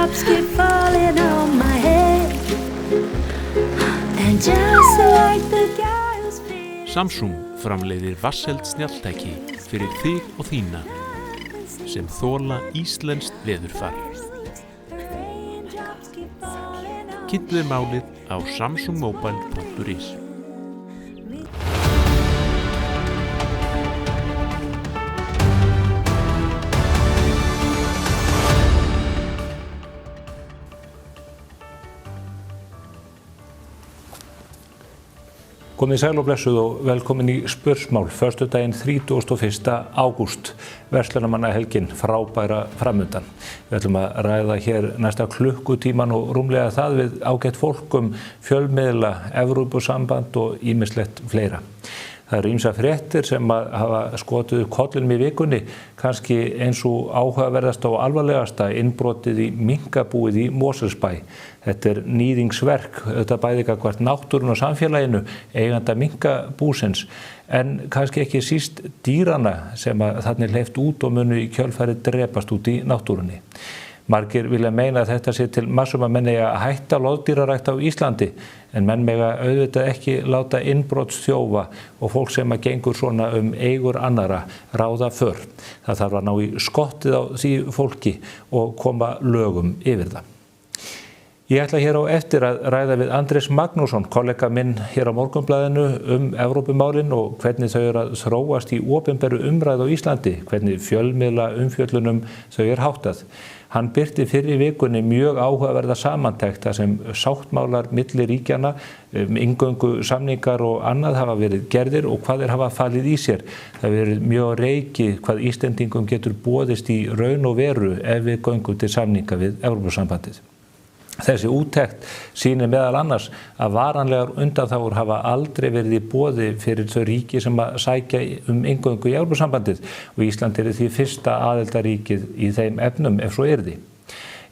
Raindrops keep falling on my head. And just like the guy who's feeling. Samsung framleiðir vatnseld snjalltæki fyrir þig og þína sem þola íslenskt veðurfar. Kynntu þér málið á samsungmobile.is. Komið sæl og blessuð og velkomin í Spursmál, föstudaginn 31. ágúst, verslunarmannahelgin frábæra framundan. Við ætlum að ræða hér næsta klukkutíman og rúmlega það við ágætt fólk fjölmiðla, Evrópusamband og ýmislegt fleira. Það eru ýmsar fréttir sem hafa skotið upp kollinum í vikunni, kannski eins og áhugaverðasta og alvarlegasta innbrotið í minkabúið í Mosfellsbæ. Þetta er níðingsverk, þetta bæði gagnvart náttúrunni og samfélaginu, eiganda minkabúsins, en kannski ekki síst dýrana sem þarna hleypt út og munu í kjölfarið drepast út í náttúrunni. Margir vilja meina að þetta sé til massum að menn eiga að hætta loðdýrarækt á Íslandi, en menn mega auðvitað ekki láta innbrotsþjófa og fólk sem að gengur svona eigur annara ráða för. Það þarf að ná í skottið á því fólki og koma lögum yfir það. Ég ætla hér á eftir að ræða við Andrés Magnússon, kollega minn hér á Morgunblaðinu Evrópumálin og hvernig þau eru að þróast í opinberu umræðu á Íslandi, hvernig fjölmiðla umfjöllunum þau háttað. Hann birti fyrr í vikunni mjög áhugaverða samantekt þar sem sáttmálar milli ríkjanna, inngöngu samningar og annað hafa verið gerðir og hvað þeir hafa falið í sér. Það hefur verið mjög reikið hvað Íslendingum getur boðist í raun og veru ef við göngum til samninga við Evrópusambandið. Þessi úttekt sýnir meðal annars að varanlegar undanþágur hafa aldrei verið í boði fyrir þau ríki sem að sækja inngöngu í Evrópusambandið og Ísland er því fyrsta aðildarríkið í þeim efnum ef svo yrði.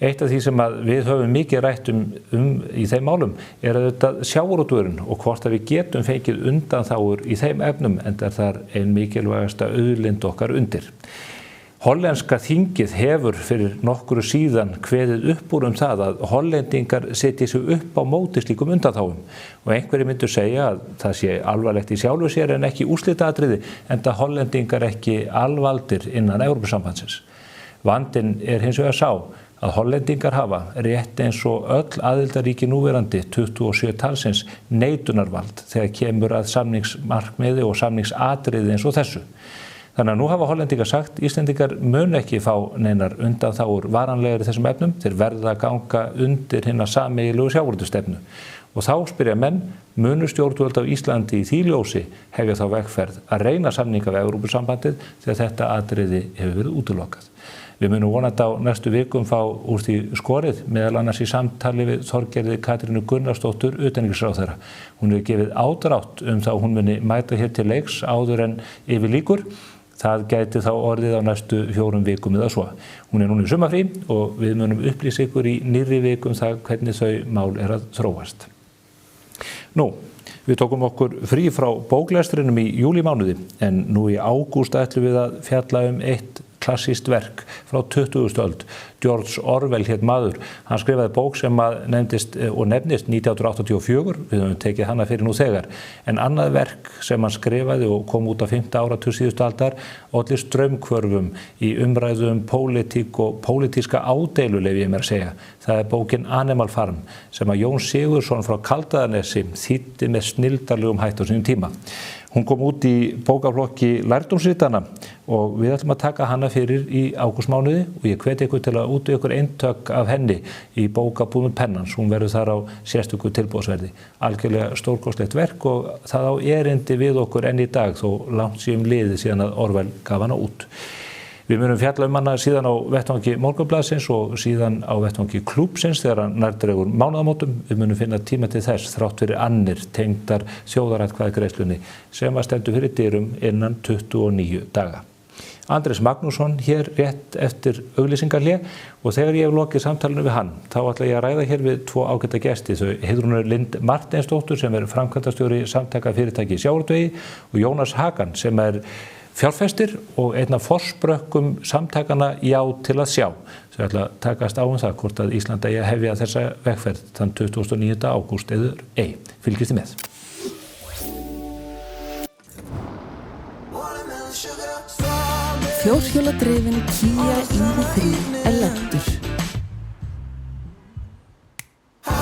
Eitt af því sem við höfum mikið rætt í þeim málum er auðvitað sjávarútvegurinn og hvort að við getum fengið undanþágur í þeim efnum enda er þar ein mikilvægasta auðlind okkar undir. Hollenska þingið hefur fyrir nokkru síðan kveðið upp úr það að hollendingar setji sig upp á móti slíkum undanþágum og einhverjir myndu segja að það sé alvarlegt í sjálfu sér en ekki úrslitaatriði enda hollendingar ekki alvaldir innan Evrópusambandsins. Vandinn er hins vegar sá að hollendingar hafa rétt eins og öll aðildarríki núverandi 27 talsins neitunarvald þegar kemur að samningsmarkmiði og samningsatriði eins og þessu. Þannig að nú hafa hollendingar sagt, Íslendingar mun ekki fá neinar undanþágur varanlegar í þessum efnum, þeir verða að ganga undir hina sameiginlegu sjávarútvegsstefnu. Og þá spyrja menn, munu stjórnvöld á Íslandi í því ljósi hefja þá vegferð að reyna samninga við Evrópusambandið þegar þetta atriði hefur verið útilokað. Við munum vonandi á næstu vikum fá úr því skorið, meðal annars í samtali við Þorgerði Katrínu Gunnarsdóttur utanríkisráðherra. Hún hefur gefið ádrátt þá hún muni mæta hér til leiks áður en yfir lýkur. Það gæti þá orðið á næstu 4 vikum eða svo. Hún er núna í sumarfrí og við munum upplýsa ykkur í nýrri vikum það hvernig þau mál er að þróast. Nú, við tókum okkur frí frá bóklestrinum í júlímánuði en nú í ágúst ætlum við að fjalla eitt klassískt verk frá 20. öld. George Orwell hét maður. Hann skrifaði bók sem nefnist 1984, við höfum tekið hana fyrir nú þegar. En annað verk sem hann skrifaði og kom út á 5. áratug síðustu aldar olli straumhvörfum í umræðu pólitík og pólitíska ádeilu, leyfi ég mér að segja. Það er bókin Animal Farm sem að Jón Sigurðsson frá Kaldaðanesi þýddi með snilldarlegum hætti á sínum tíma. Hún kom út í bókaflokki lærdómsritana og við ætlum að taka hana fyrir í ágústmánuði og ég hvet ykkur til að útvega ykkur eintök af henni í bókabúðum Pennans. Hún verður þar á sérstöku tilboðsverði. Algjörlega stórkostlegt verk og það á erindi við okkur enn í dag þó langt síðan liðið síðan að Orwell gaf hana út. Við munum fjalla hana síðan á vettvangi Morgunblaðsins og síðan á vettvangi Klúbbsins þegar hann nærtregur mánaðamótum. Við munum finna tíma til þess þrátt fyrir annir tengdar þjóðaratkvæðagreiðslunni sem að stendur fyrir dyrum innan 29 daga. Andrés Magnússon hér rétt eftir auglýsingarhlé og þegar ég hef lokið samtalinu við hann þá ætla ég að ræða hér við 2 ágæta gesti, þau Heiðrúnu Lind Marteinsdóttur sem er framkvæmdastjóri samtaka fyrirtæki í sjávarútvegi og Jónas Hagan sem er fjárfestir og einn af forsprökkum samtakana Já til að sjá. Þau ætla að takast á það hvort að Ísland eigi að hefja þessa vegferð þann 29. ágúst eður ei. Fylgist þið með. Fjórhjóladrifin Kia EV3 lentur.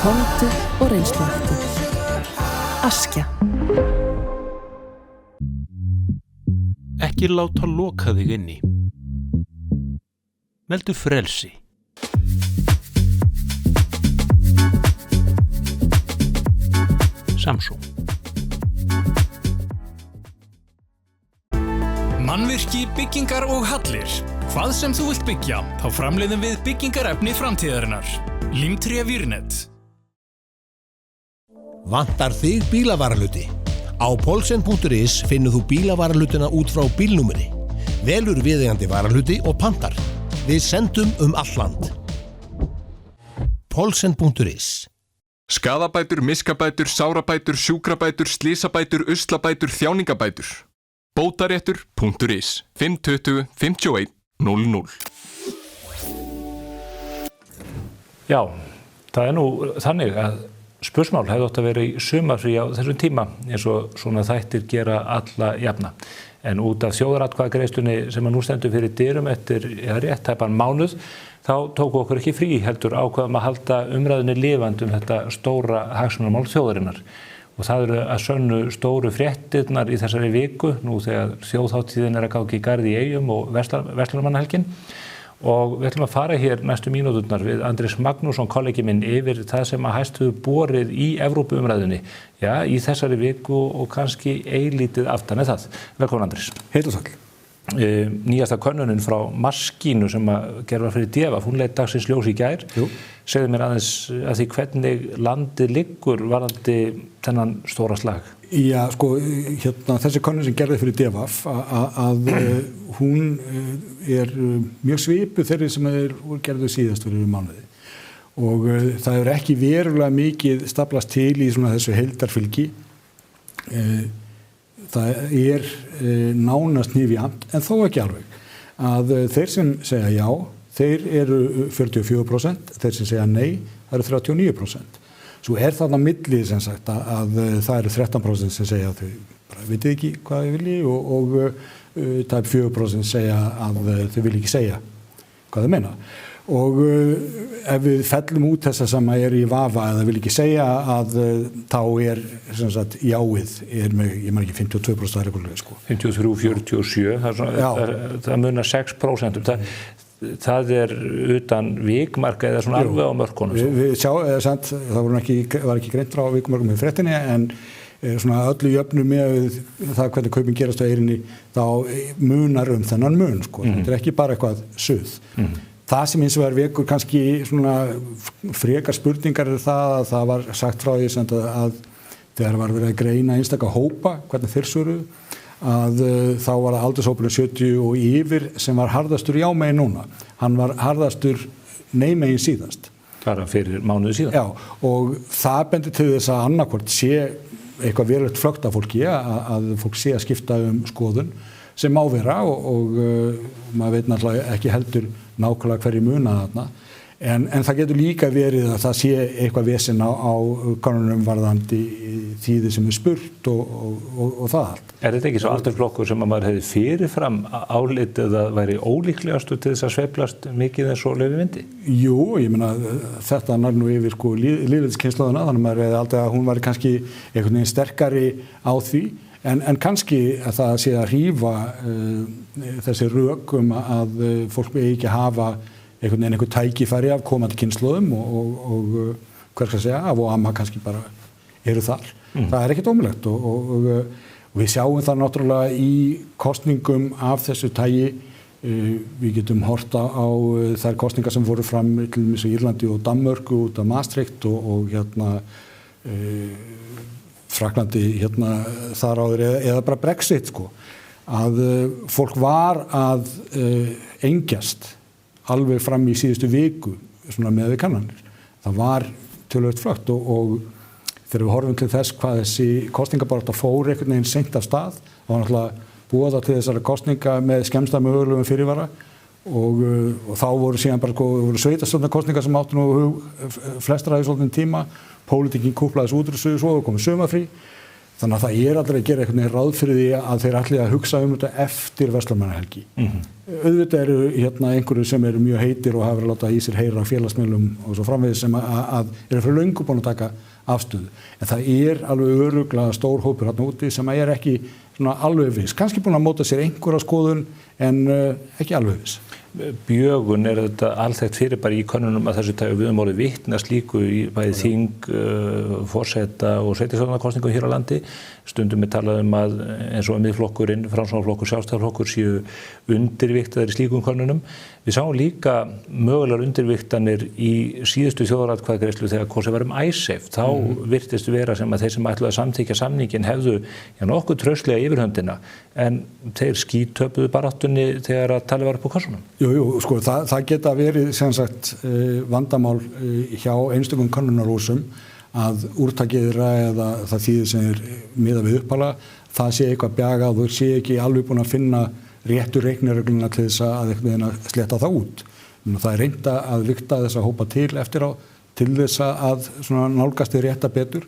Komdu og reynsluhættu. Askja. Ekki láta loka þig inni. Veldu frelsi. Samsung. Mannvirki, byggingar og hallir. Hvað sem þú vilt byggja, þá framleiðum við byggingarefni framtíðarinnar. Limtré Vírnet. Vantar þig bílavarahluti? Á Poulsen.is finnur þú bílavarahlutina út frá bílnúmeri. Velur viðeigandi varahluti og pantar. Við sendum allt land. Poulsen.is. Skaðabætur, miskabætur, sárabætur, sjúkrabætur, slysabætur, uslabætur, þjáningabætur. Bótaréttur.is 520 51 00. Já, það nú þannig að spursmál hefði átt að vera í sumarfrí á þessum tíma eins og svona þættir gera alla jafna. En út af þjóðaratkvæðagreiðslunni sem að nú stendur fyrir dyrum eftir rétt tæpan mánuð, þá tóku okkur ekki frí heldur ákveðum að halda umræðunni lifandi þetta stóra hagsmunamál þjóðarinnar. Og það eru að sönnu stóru fréttirnar í þessari viku, nú þegar þjóðhátíðin að ganga í garði í Eyjum og Verslunarmannahelgin. Og við ætlum að fara hér næstu mínúturnar við Andrés Magnússon, kollegi minn, yfir það sem að hæst hefur borið í Evrópuumræðunni. Já, í þessari viku og kannski eilítið aftan en það. Velkomin Andrés. Heill og sæll. Nýjasta könnunin frá Maskínu sem að gerða fyrir DEVAF, hún leit dagsins ljós í gær. Jú. Segðu mér aðeins að því hvernig landið liggur varðandi þennan stóra slag. Já, sko, þessi könnun sem gerði fyrir DEVAF að hún mjög svipuð þeirri sem gerðu síðast fyrir mánuði. Og það hefur ekki verulega mikið staplast til í svona þessu heildarfylgi. Það nánast nýfjamt, en þó ekki alveg. Að þeir sem segja já, þeir eru 44%, þeir sem segja nei, það eru 39%. Svo þarna milli sem sagt að það eru 13% sem segja að þau bara vitið ekki hvað þau vilji og tæp 4% segja að þau vilja ekki segja hvað þau meina. Og ef við fellum út þessa sem í vafa eða vil ekki segja að þá sem sagt jáið með, ég man ekki 52% aðreikurlega sko. 53-47, það munar 6%. Það utan vikmarka eða svona alveg á mörkunum. Það var ekki greint frá vikmarkum í fréttinni en svona öllu jöfnu með það hvernig kaupin gerast á eyrinni þá munar þennan mun sko. Þetta ekki bara eitthvað suð. Það sem hins vegar vekur kannski svona frekar spurningar það að það var sagt frá því að þegar var verið að greina einstaka hópa, hvernig þeir svöruðu, að þá var það aldurshópurinn 70 og yfir sem var harðastur já megin núna. Hann var harðastur nei megin síðast. Bara fyrir mánuði síðan. Já, og það bendir til þess að annarkvort sé eitthvað verulegt flögt af fólki að fólk sé að skipta skoðun sem má vera og maður veit náttúrulega ekki heldur nákvæmlega hverju muna þarna. En það getur líka verið að það sé eitthvað vesen á könnunum varðandi tíði sem spurt og það allt. Þetta ekki svo aldursflokkur sem að maður hefði fyrirfram álitið að væri ólíklegastu til þess að sveiflast mikið eins og Laufey vindi? Jú, ég meina þetta nær nú yfir lýðveldskynslóðina, þannig að maður hefði aldrei að hún var kannski einhvern veginn sterkari á því. En kannski að það sé að hrífa þessi rök að fólk megi ekki hafa einhver tækifæri af komandi kynslóðum og hver skal segja af og amma kannski bara eru þar. Það ekkert ómögulegt og við sjáum það náttúrulega í kosningum af þessu tagi. Við getum horft á þær kosningar sem voru fram til dæmis í Írlandi og Danmörku út af Maastricht og Fraklandi þar áður eða bara Brexit sko. Að fólk var að engjast alveg fram í síðustu viku svona með við kannanir. Það var töluvert flögt og þegar við horfum til þess hvað þessi kosningabarátta fór einhvern veginn seint af stað, það var náttúrulega boða til þessara kosninga með skemmsta mögulegum fyrirvara og þá voru síðan bara voru sveitarstjórnarkosningar sem áttu nú flestra í svolítinn tíma, pólitíkin kúplaðis út úr þessu, svo komið sumarfrí. Þannig að það allir að gera einhvern veginn ráð fyrir því að þeir allir að hugsa þetta eftir Verslunarmannahelgi. Auðvitað eru einhverju sem eru mjög heitir og hafa verið að láta í sér heyra á félagsmiðlum og svo framvegis sem að eru fyrir löngu búin að taka afstöðu. En það alveg örugglega stór hópur þarna úti sem ekki alveg viss. Kannski búin að móta sér einhverja skoðun en ekki alveg viss. Bjögun þetta alþekkt fyrir bara í könnunum að þessu tagi við orðið vitna slíku í bæði þing, forseta og sveitarstjórnarkosningum hér á landi. Stundum talað að eins og Miðflokkurinn, Framsóknarflokkur, Sjálfstæðisflokkur séu undirviktaðir í slíkum könnunum. Við sáum líka mögulegar undirviktanir í síðustu þjóðaratkvæðagreiðslu þegar kosið var Icesave. Þá virtist vera sem að þeir sem ætluðu að samþykkja samninginn hefðu nokkuð traustlega yfirhöndina en þeir skítöpuðu baráttunni þegar að talið var upp á kossunum. Jú, sko, það geta verið sem sagt vandamál hjá einstökum könnunarhúsum að úrtakið þeirra eða það þýðir sem er miðað við uppála, það sé eitthvað bjagað og þeir sé ekki alveg búin að finna réttu reikniregluna til þess að sletta það út. Það reynda að vigta þess að hópa til eftir á til þess að nálgast þið rétta betur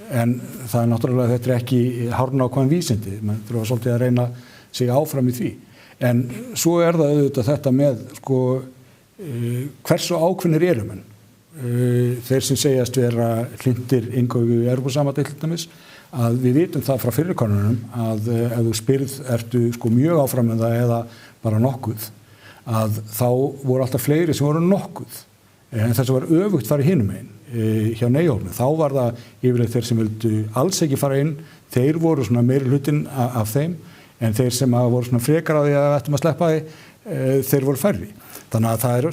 en það náttúrulega þetta ekki hárnákvæm vísindi, menn þurfa svolítið að reyna sig áfram í því. En svo það auðvitað þetta með hversu ákveðnir eru menn. Þeir sem segjast vera hlindir inngöngu í Evrópusambandið til dæmis, að við vitum það frá fyrri könnunum að ef þú spyrð ertu mjög áfram með það eða bara nokkuð, að þá voru alltaf fleiri sem voru nokkuð. En þess að var öfugt farið hinum einn hjá nei-hópnum. Þá var það yfirleitt þeir sem vildu alls ekki fara inn, þeir voru meiri hlutinn af þeim, en þeir sem voru frekar að því að ættum að sleppa því, þeir voru færri. Þannig að það er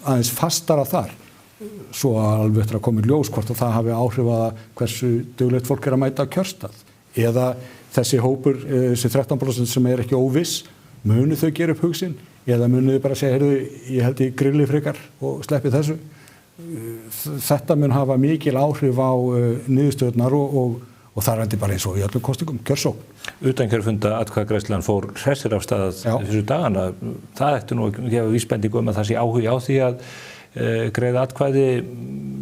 aðeins fastara þar. Svo alveg eftir að koma í ljós hvort að það hafi áhrif að hversu duglegt fólk að mæta á kjörstað. Eða þessi hópur, þessi 13% sem ekki óviss, munu þau gera upp hug sinn? Eða munu þau bara segja, heyrðu, ég held í grilli frekar og sleppi þessu? Þetta mun hafa mikil áhrif á niðurstöðurnar og það er bara eins og í öllum kosningum, kjörsókn. Utankjörfunda atkvæðagreiðslan fór hressir af stað þessu dagana. Það ætti nú að gefa vísbendingu að það sé áhugi á því að greiða atkvæði,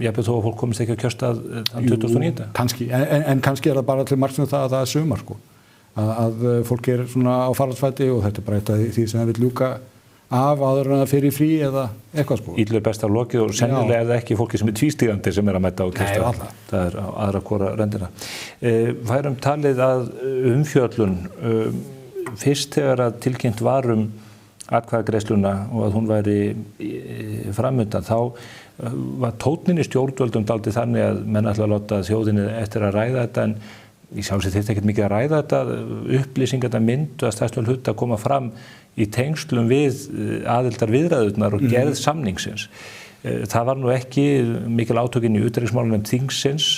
jafnvel þó að fólk komist ekki á kjörstað þann 2009. Kannski, en kannski það bara til marks það að það er sumar, að fólk er á faraldsfæti og þetta er bara eitt af því sem það vil ljúka af áður en það fyrir frí eða eitthvað Illu er best af lokið og sennilega er það ekki fólki sem er tvístígandi sem er að mæta á kjörstað. Það er aðra hvora röndina. Værum talið að umfjöllun fyrst þegar að tilkynnt var atkvæðagreiðsluna og að hún væri framundan, þá var tónninn í stjórnvöldum dálítið þannig að menn ætla að láta þjóðinni eftir að ræða þetta en ég sjálf sér þetta ekkert mikið að ræða þetta, upplýsingarnar myndu að stærstum hluta að koma fram í tengslum við aðildarviðræðurnar og gerð samningsins. Það var nú ekki mikil átökin í utanríkismálunum þingsins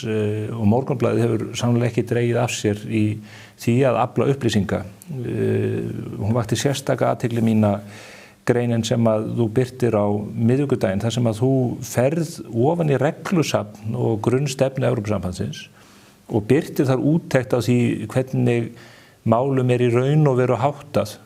og Morgunblaðið hefur sannlega ekki dregið af sér í því að afla upplýsinga. Hún vakti sérstaka athygli mína greinin sem að þú birtir á miðvikudaginn þar sem að þú ferð ofan í reglusafn og grunnstefnu Evrópusambandsins og birtir þar úttekt á því hvernig málum er í raun og veru háttað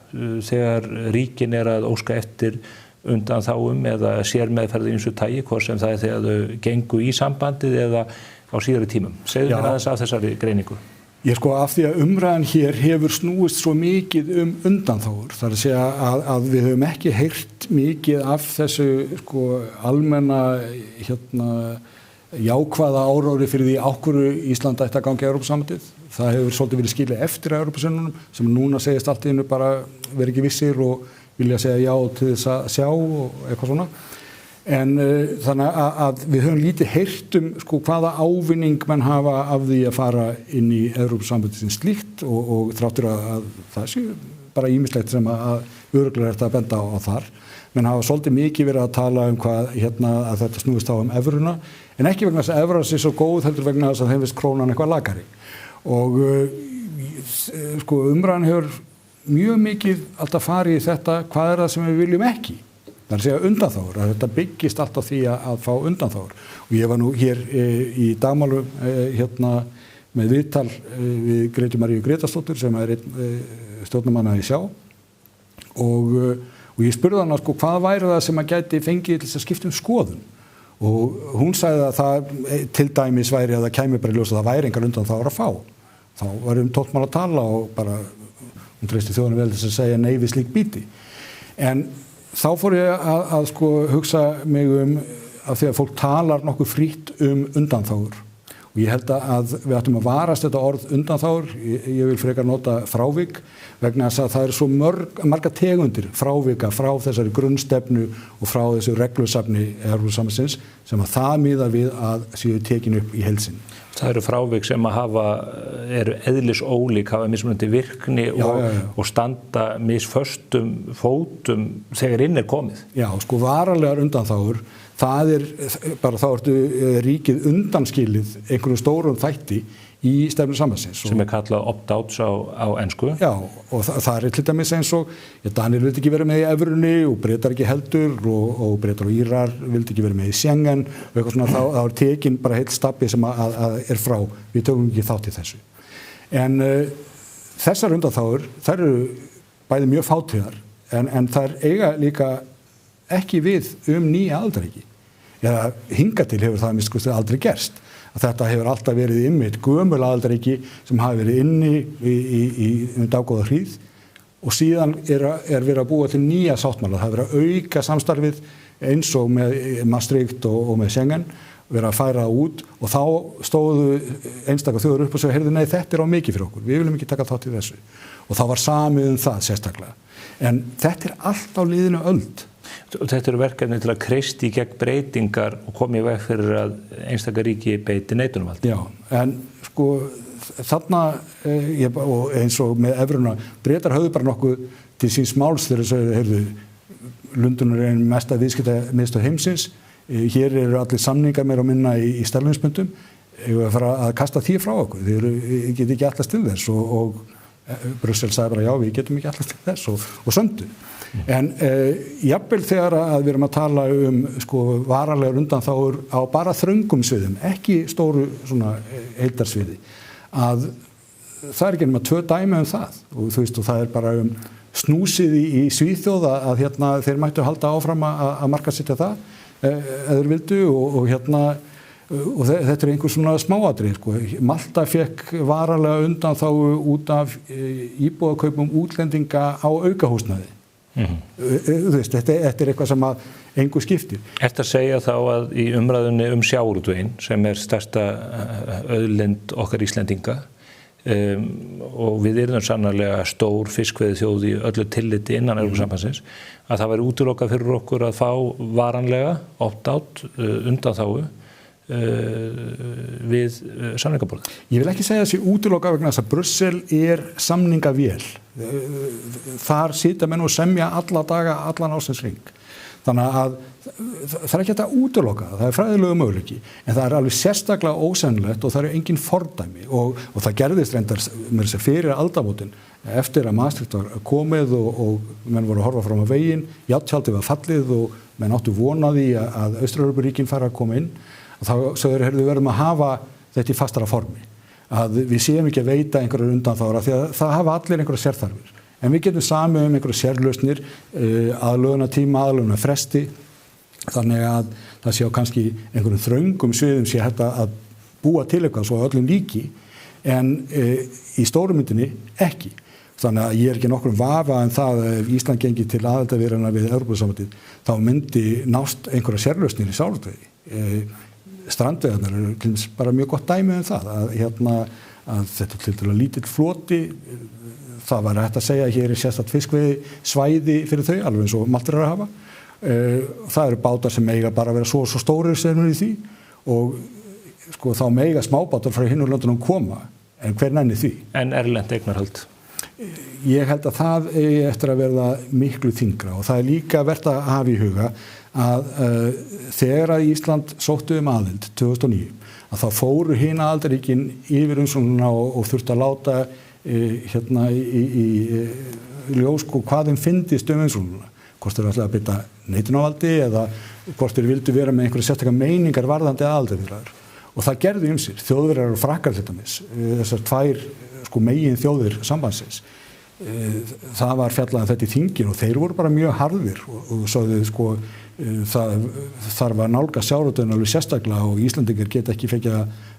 þegar ríkin er að óska eftir undan þáum eða sérmeðferð í ýmsu tagi, hvort sem það er þegar þau gengu í sambandið eða á síðari tímum. Segðu mér aðeins af þessari greiningu. Af því að umræðan hér hefur snúist svo mikið undanþágur. Það er að segja að við höfum ekki heyrt mikið af þessu almenna jákvæða áróri fyrir því á hverju Ísland ætti að ganga í Evrópusambandið. Það hefur svolítið verið skilið eftir Evrópusambandsins sem núna segist allt í einu bara vera ekki vissir og vilja segja já til þess að sjá og eitthvað svona. En þannig að við höfum lítið heyrt hvaða ávinning menn hafa af því að fara inn í Evrópusambandið sem slíkt og þráttur að það sé bara ýmislegt sem að örugglega er þetta að benda á þar. Menn hafa svolítið mikið verið að tala hvað að þetta snúist á evruna, en ekki vegna þess að evran sé svo góð, heldur vegna þess að þeim finnst krónan eitthvað lakari. Og umræðan hefur mjög mikið alltaf farið í þetta, hvað er það sem við viljum ekki? Það er að segja undanþágur, að þetta byggist alltaf því að fá undanþágur. Og ég var nú hér í dagmálum með viðtal við Grétu Maríu Grétarsdóttur sem er stjórnarmanna í Sjá og ég spurði hana sko hvað væri það sem að gæti fengið til þess að skipta skoðun og hún sagði að það til dæmis væri að það kæmi bara í ljós að það væri engar undan þá að fá. Þá varum 12 mál að tala og bara hún treysti þjóðanum vel þess að segja nei við slík bíti. En þá fór ég að sko hugsa mig að því að fólk talar nokkuð frítt undanþágur. Og ég held að við ættum að varast þetta orð undanþágur, ég vil frekar nota frávik vegna þess að það eru svo marga tegundir frávika frá þessari grunnstefnu og frá þessu reglusafni Evrópusambandsins sem að það miðar við að séu tekin upp í heild sinni. Það eru frávik sem að eru eðlisólík, hafa mismunandi virkni og standa misföstum fótum þegar inn er komið. Já, sko varanlegar undanþágur, það bara þá ertu ríkið undanskilið einhverjum stórum þætti í stefnu sambandsins. Sem kallað opt-outs á ensku. Já, og það til dæmis eins og Danir vildi ekki vera með í evrunni og Bretar ekki heldur og Bretar og Írar vildi ekki vera með í Schengen og eitthvað svona, þá er tekin bara heilt stabbi sem að frá. Við tökum ekki þátt í þessu. En þessar undanþágur, þær eru bæði mjög fátíðar en þær eiga líka ekki við nýja aðildarríki. Eða hingað til hefur það minnst aldrei gerst. Að þetta hefur alltaf verið einmitt gömul aðildarríki sem hafi verið inni í dágóða hríð og síðan er verið að búa til nýja sáttmála. Það er verið að auka samstarfið eins og með Maastricht og með Schengen, verið að færa það út og þá stóðu einstakar þjóður upp og segja, heyrðu nei, þetta á mikið fyrir okkur, við viljum ekki taka þátt í þessu. Og þá var samið það sérstaklega. En þetta allt á liðinu öld. Þetta eru verkefni til að kreista í gegn breytingar og koma í veg fyrir að einstakar ríki beiti neitunarvaldi. Já, en sko þarna, og eins og með evruna, Bretar höfðu bara nokkuð til síns máls þegar þau heyrðu, Lundunur er einn mesta viðskiptamiðstöð heimsins, hér eru allir samningar meira og minna í sterlingspundum, við fara að kasta því frá okkur, þið geta ekki allast til þess og Brussel sagði bara já, við getum ekki allast til þess og söndu. En jafnvel þegar að við erum að tala sko varanlegar undanþágur á bara þröngum sviðum, ekki stóru svona heildarsviði, að það er ekki nema 2 dæmi það og þú veist og það er bara snúsið í Svíþjóð að þeir mættu halda áfram að markaðssetja það eða þeir vildu og þetta er einhver svona smáatrið sko. Malta fekk varanlega undanþágu út af íbúðakaupum útlendinga á aukahúsnæði. Þú veist, þetta er eitthvað sem að engu skiptir. Ertu að segja þá að í umræðunni sjávarútveginn sem er stærsta auðlind okkar Íslendinga og við erum sannarlega stór fiskveiðiþjóð í öllu tilliti innan Evrópusambandsins, að það væri útilokað fyrir okkur að fá varanlega opt-out undanþágu við samningaborðið? Ég vil ekki segja þessi útiloka vegna þess að Brussel er samningavél. Þar sitja menn og semja alla daga, allan ársins hring. Þannig að það er ekki hægt að útiloka það er fræðilegu möguleiki, en það er alveg sérstaklega ósennilegt og það eru engin fordæmi og það gerðist reyndar með þess að fyrir aldamótin eftir að Maastricht var komið og menn voru að horfa fram á veginn, játntjaldið var fallið og menn áttu vonaði að Austur-Evrópuríkin fara að koma inn. Og þá sögur við verðum að hafa þetta í fastara formi. Að við séum ekki að veita einhverjar undanþágur því að það hafa allir einhverjar sérþarfir. En við getum samið einhverjar sérlausnir, aðlögunartíma, aðlögunarfresti, þannig að það sé á kannski einhverjum þröngum sviðum sé hægt að búa til eitthvað svo öllum líki, en í stórumyndinni ekki. Þannig að ég er ekki nokkrum vafa en það að ef Ísland gengi til aðildarviðræðna við Evrópusambandið, þá myndi nást einhverjar sérlausnir í sjávarútvegi. Strandveiðarnar eru bara mjög gott dæmi það að þetta til dæmis lítill floti, það var hægt að segja að hér er sérstakt fiskveiði svæði fyrir þau, alveg eins og Maltar að hafa. Það eru bátar sem mega bara vera svo stórir sem eru í því og sko, þá mega smábátar frá hinu löndunum koma, en hver nenni því? En erlent eignarhald? Ég held að það eigi eftir að verða miklu þyngra og það er líka vert að hafa í huga að þegar að Ísland sóttu aðild 2009 að þá fóru hin aðildarríkin yfir umsóknina og þurftu að láta í ljós hvað þeim fyndist umsóknina, hvort þeir ætlaðu að beita neitunarvaldi eða hvort þeir vildu vera með einhverja sérstakar meiningar varðandi aðildarviðræður og það gerðu ýmsir, Þjóðverjar og Frakkar til dæmis, þessar tvær sko megin þjóðir sambandsins. Það var fjallað þetta í þingin og þeir voru bara mjög harðir og sögðu sko það þarf að nálga sjávarútveginn alveg sérstaklega og Íslendingar geta ekki fengið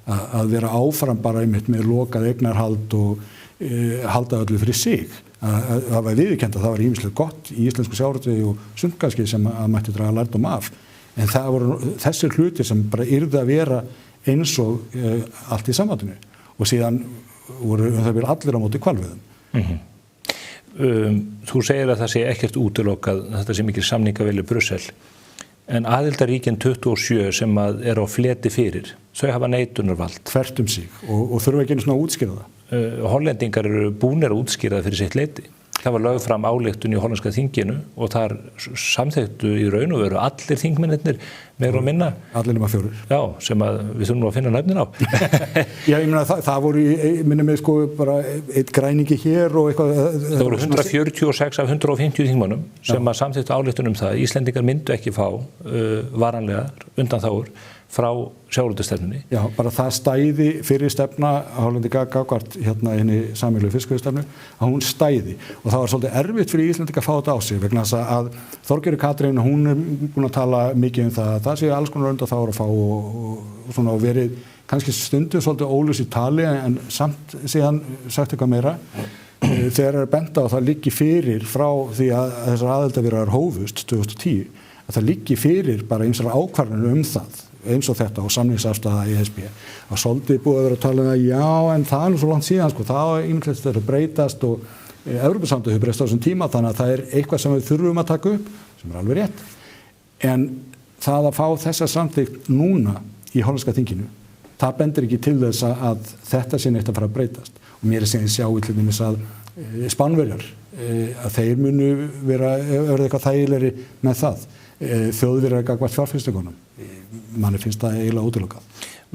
að vera áfram bara einmitt með lokað eignarhald og halda öllu fyrir sig. Það var viðurkennt að það var ýmislegt gott í íslensku sjávarútvegi og sundkanski sem að mætti draga lærdóm af. En það voru þessir hlutir sem bara yrðu að vera eins og allt í sambandinu og síðan voru það vel allir á móti hvalveiðum. Þú segir að það sé ekkert útilokað, þetta sé mikil samningavilji Brussel, en aðildarríkin 27 sem er á fleti fyrir, þau hafa neitunarvald. Þvert sig og þurfa ekki einu svona að útskýra það. Hollendingar eru búnir að útskýra það fyrir sitt leyti. Það var lögð fram ályktun í hollenska þinginu og þar samþykktu í raun og veru allir þingmennirnir meira og minna. Allir nema 4. Já, sem við þurfum nú að finna nöfnin á. Já, ég meina það voru, minnum við sko bara eitt græningi hér og eitthvað. Það voru 146 af 150 þingmönnum sem að samþykktu ályktun það. Íslendingar myndu ekki fá varanlegar undanþágur frá sjávarútvegsstefnunni. Já, bara það stæði fyrir stefna Hollendinga gagnvart hérna inn í sameiginlegu fiskveiðistefnu að hún stæði og það var svolítið erfitt fyrir Íslendinga að fá þetta á sig vegna þess að Þorgerður Katrín hún búin að tala mikið það sé alls konar undanþágur að fá og svona og verið kannski stundum svolítið óljóst í tali en samt síðan sagt eitthvað meira þegar benda á það liggi fyrir frá því að þessar aðildarviðræður hófust 2010 að það liggi fyrir bara ýmsar ákvarðanir það eins og þetta og samningsafstaða í ESB að svolítið búið að vera að tala um að já en það er nú svo langt síðan sko það er ýmislegt þetta breytast og Evrópusambandið hefur breyst á þessum tíma þannig að það er eitthvað sem við þurfum að taka upp sem er alveg rétt en það að fá þessa samþykkt núna í hollenska þinginu það bendir ekki til þess að þetta sé neitt að fara að breytast og mér sem ég sjá í til dæmis að Spánverjar að þeir munu vera eitthvað þægilegri með það Þjóðverjar gagnvart fjárfestingunum manni finnst það eiginlega útilokað.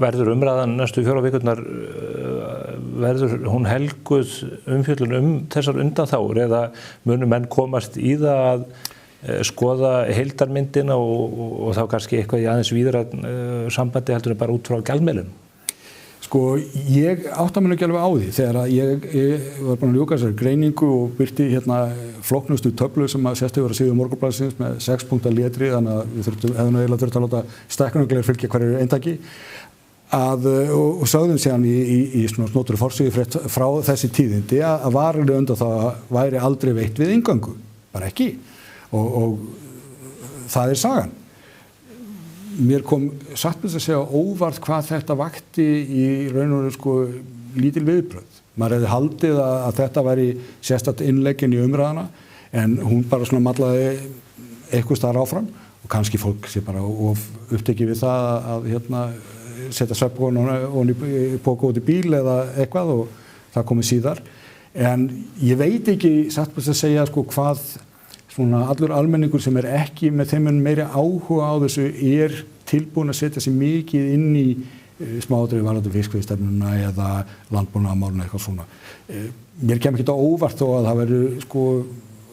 Verður umræðan næstu 4 vikurnar verður hún helguð umfjöllun þessar undanþágur eða munu menn komast í það að skoða heildarmyndina og þá kannski eitthvað í aðeins víðara sambandi heldur en bara út frá gjaldmiðlum? Sko, ég átta mig ekki alveg á því þegar að ég var búin að ljúka þessari greiningu og birti hérna flóknustu töflu sem að sérstu verið að síðu Morgunblaðsins með 6 punkta létri þannig að við hefðum eiginlega þurft að láta stækkunargleir fylgja hverju eintaki og sögðum síðan í svona snóttur forsíðu frá þessi tíðindi að varulega undan það væri aldrei veitt við inngöngu, bara ekki og það er sagan. Mér kom satt með að segja óvart hvað þetta vakti í raun og veru sko lítil viðbrögð. Maður hefði haldið að þetta væri sérstakt innleggin í umræðana en hún bara svona mallaði eitthvað staðar áfram og kannski fólk sé bara upptekið við það að hérna setja svefnkonu í póka út í bíl eða eitthvað og það komið síðar. En ég veit ekki satt með að segja sko hvað svona allur almenningur sem ekki með þeim meiri áhuga á þessu tilbúin að setja sig mikið inn í smáatriði varðandi fiskveiðistefnuna eða landbúnaðarmálin eitthvað svona. Mér kemur ekki á óvart þó að það verður sko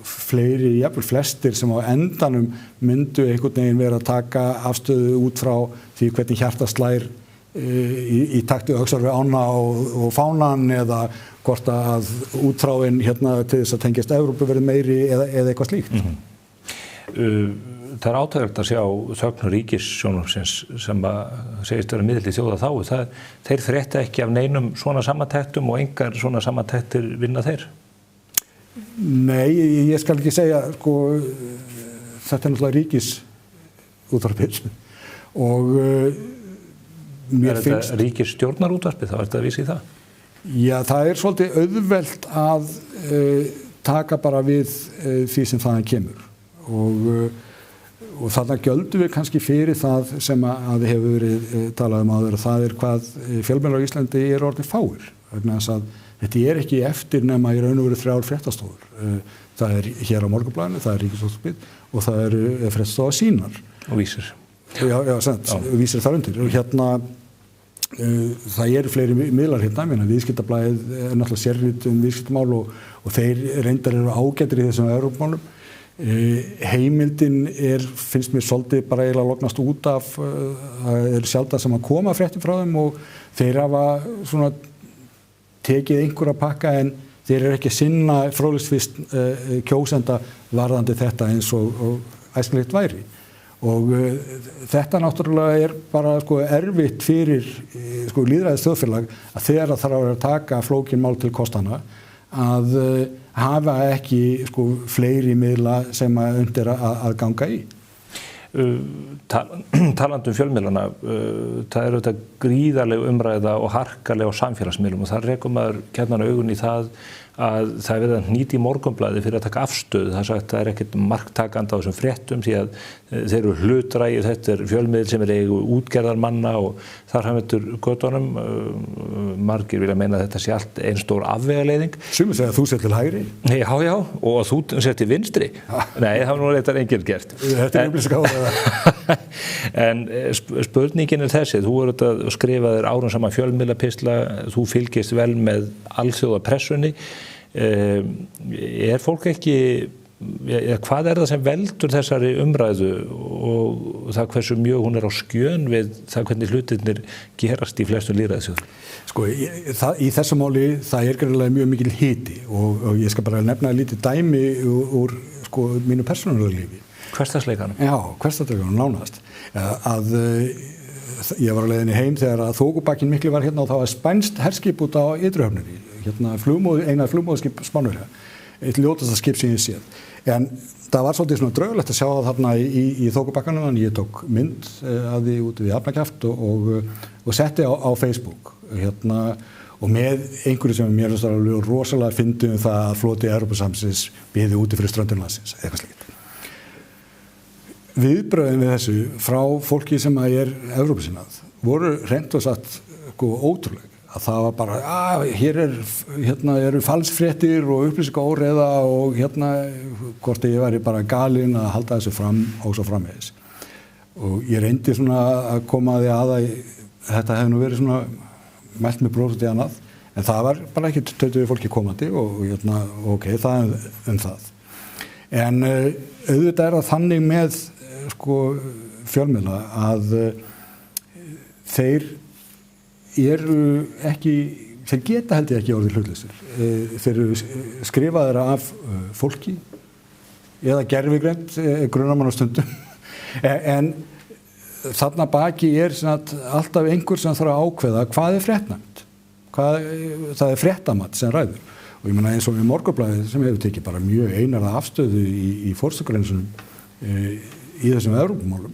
fleiri, jafnvel flestir sem á endanum myndu einhvern veginn vera að taka afstöðu út frá því hvernig hjartað slær í takti öxar við ána og fánan eða hvort að útráin hérna til þess að tengjast Evrópu verði meiri eða eitthvað slíkt. Það er átöðilegt að sjá þögn ríkissjónvarpsins sem segist vera miðill í þjóðarþágu. Þeir frétta ekki af neinum svona samantektum og engar svona samantektir vinna þeir? Nei, ég skal ekki segja, sko, þetta er náttúrulega ríkisútvarpið og mér finnst... þetta ríkisstjórnarútvarpið, þá er þetta að vísa í það? Já, það er svolítið auðvelt að taka bara við því sem þaðan kemur og þarna gjöldum við kannski fyrir það sem að hefur verið talað um áður og það er hvað fjölmiðlar á Íslandi orðnir fáir vegna þess að þetta er ekki eftir nema í raun og veru 3 fréttastofur. Það er hér á Morgunblaðinu, það er Ríkisútvarpið og það er fréttastofa Sýnar. Og Vísir. Já, Vísir þar undir. Og hérna, það eru fleiri miðlar hérna, Viðskiptablaðið er náttúrulega sérrit viðskiptamál og þeir reyndar eru ágættir í þessum Evrópumálum. Heimildin finnst mér svolítið bara eiginlega lognast út af, það sjálfsagt sem að koma fréttir frá þeim og þeir hafa svona tekið einhverja pakka en þeir eru ekki að sinna fróðleiksfýst kjósenda varðandi þetta eins og æskilegt væri. Og þetta náttúrulega bara erfitt fyrir lýðræðis þjóðfélag að þegar það þarf að taka flókin mál til kostana að hafa ekki fleiri miðla sem að undir að ganga í. Talandi fjölmiðlana, það þetta gríðarleg umræða og harkaleg á samfélagsmiðlum og þar rekur maður gjarnan augun í það að það er verið að hnýta í Morgunblaðið fyrir að taka afstöðu. Það er sagt að það ekkert marktakandi á þessum fréttum því að þeir eru hlutdrægir, þetta fjölmiðl sem eigu útgerðarmanna og þar hafður götunum. Margir vilja meina að þetta sé allt einn stór afvegaleiðing. Sumir segja að þú sér til hægri. Já, og þú sér til vinstri. Nei, það var nú reyndar enginn gert. Þetta upplýsingar á það. En spurningin þessi, þú skrifað þér árum saman fjölmiðlapistla, þú fylgist vel með alþjóðapressunni. Fólk ekki, hvað það sem veldur þessari umræðu og það hversu mjög hún á skjön við það hvernig hlutirnir gerast í flestum lýðræðisþjóðum? Í þessu máli það greinilega mjög mikil hiti og ég skal bara nefna lítið dæmi úr mínu persónulega lífi. Hversdagsleikanum? Já, hversdagsleikanum nánast. Ég var á leiðinni heim þegar að þokubakkinn mikli var hérna og það var spænst herskip út á Ytruhöfninni. Eina flugmóðskip Spánverja, eitt ljótasta skip sem ég séð. En það var svolítið svona draugulegt að sjá það þarna í þokubakkanum, en ég tók mynd af því út við Hafnarkjaft og setti á Facebook. Og með einhverju sem mér finnst alveg rosalega fyndið það að floti Evrópusambandsins biði úti fyrir ströndum landsins, eitthvað slíkt. Viðbrögðin við þessu frá fólki sem Evrópusinnað voru hreint og satt ótrúleg. Að það var bara, hér eru falsfréttir og upplýsingaóreiða og hvort ég væri bara galinn að halda þessu fram og svo framvegis. Og ég reyndi svona að koma að því að þetta hefði nú verið svona mælt með bróðsett í annað, en það var bara ekki tautuði fólki komandi og ok, það það. En auðvitað það þannig með fjölmiðla að þeir geta held ég ekki orðið hlutlausir. Þeir eru skrifaðir af fólki eða gervigreind, grunamann á stundum. En þarna baki alltaf einhver sem þarf að ákveða hvað fréttnæmt. Það fréttamatt sem ræður. Og ég meina eins og við Morgunblaðið sem hefur tekið bara mjög einarða afstöðu í forstugrensunum í þessum Evrópumálum.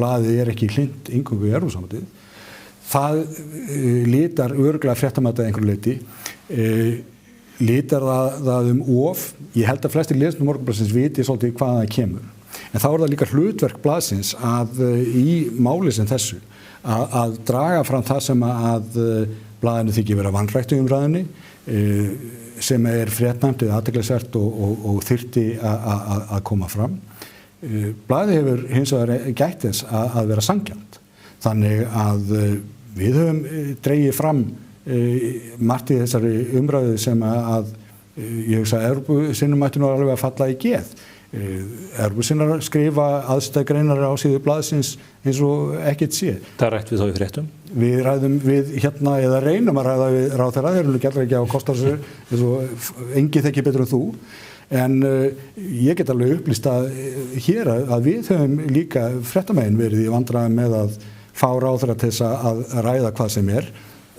Blaðið ekki hlynnt eingöngu í Evrópusambandið. Það litar örugglega fréttamatt að einhverju leyti, litar það of. Ég held að flestir lesnir Morgunblaðsins viti svolítið hvaðan það kemur. En þá það líka hlutverk blaðsins að í máli sem þessu að draga fram það sem að blaðinu þykir vera vanrækt í umræðunni, sem fréttnæmt eða athyglisvert og þyrfti að koma fram. Blaðið hefur hins vegar gætt þess að vera sanngjarnt. Þannig að við höfum dregið fram margt í þessari umræðu sem að ég hugsa að Evrópusinnum ætti nú alveg að falla í geð. Evrópusinnar skrifa aðstæðgreinar á síðu blaðsins eins og ekkert sé. Það rætt við þá í fréttum? Við ræðum við eða reynum að ræða við ráðherra, þeir eru ekki á kostar þessu eins og enginn þekki betur en þú. En ég get alveg upplýst hér að við höfum líka fréttamegin verið í vandræðum með að fá ráðherra til þess að ræða hvað sem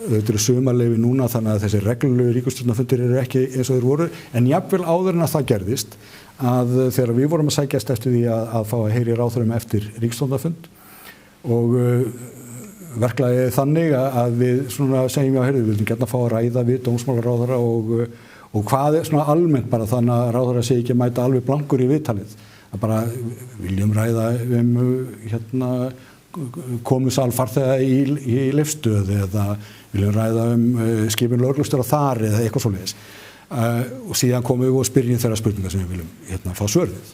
Þetta eru sumarleyfi núna þannig að þessi reglulegu ríkisstjórnarfundir eru ekki eins og þeir voru, en jafnvel áður en að það gerðist að þegar við vorum að sækjast eftir því að fá að heyri ráðherrum eftir ríkisstjórnarfund og verklagið þannig að við svona segjum við við viljum gætna fá að ræða við dómsmálaráðherra og hvað svona almennt bara þannig að ráðherra sé ekki að mæta alveg blankur í viðtalið, að bara viljum ræða komusal farþega í lyfstöð eða viljum ræða skipun lögreglustjóra þar eða eitthvað svoleiðis og síðan komum við og spyrjum þeirra spurningar sem við viljum fá svör við.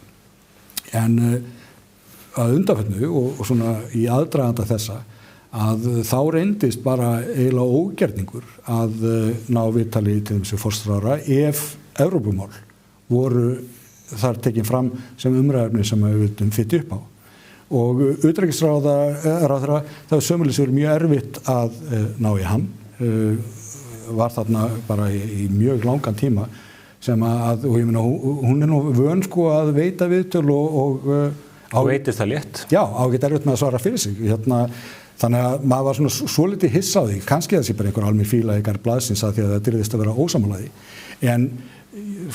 En að undanförnu og svona í aðdraganda þessa að þá reyndist bara eiginlega ógerningur að ná viðtali til þessu forsætisráðherra ef Evrópumál voru þar tekin fram sem umræðefni sem við viljum fylla upp á. Og utanríkisráðherra, það var sömuleiðis verið mjög erfitt að ná í hann, var þarna bara í mjög langan tíma sem og ég meina, hún nú vön sko að veita viðtöl og veitist það létt? Já, ágætt erfitt með að svara fyrir sig. Þannig að maður var svona svolítið hissa á því, kannski það sé bara einhver almenn fíla í garð blaðsins að því að það dyrðist að vera ósammálaði. En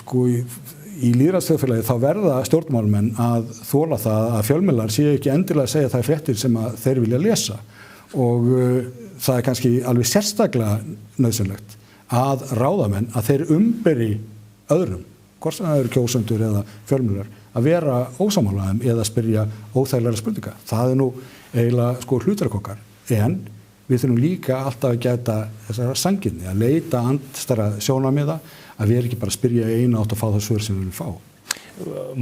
sko í lýðræðisþjóðfélagi þá verða stjórnmálamenn að þola það að fjölmiðlar séu ekki endilega að segja þær fréttir sem að þeir vilja lesa og það er kannski alveg sérstaklega nauðsynlegt að ráðamenn að þeir umberi öðrum, hvort sem það eru kjósendur eða fjölmiðlar, að vera ósammálaðum eða spyrja óþægilegra spurninga. Það er nú eiginlega sko hlutverk okkar, en við þurfum líka alltaf að gæta þessara sanngirni, að leita andstæðra sjónarmiða, að við erum ekki bara að spyrja eina átt að fá það svör sem við viljum fá.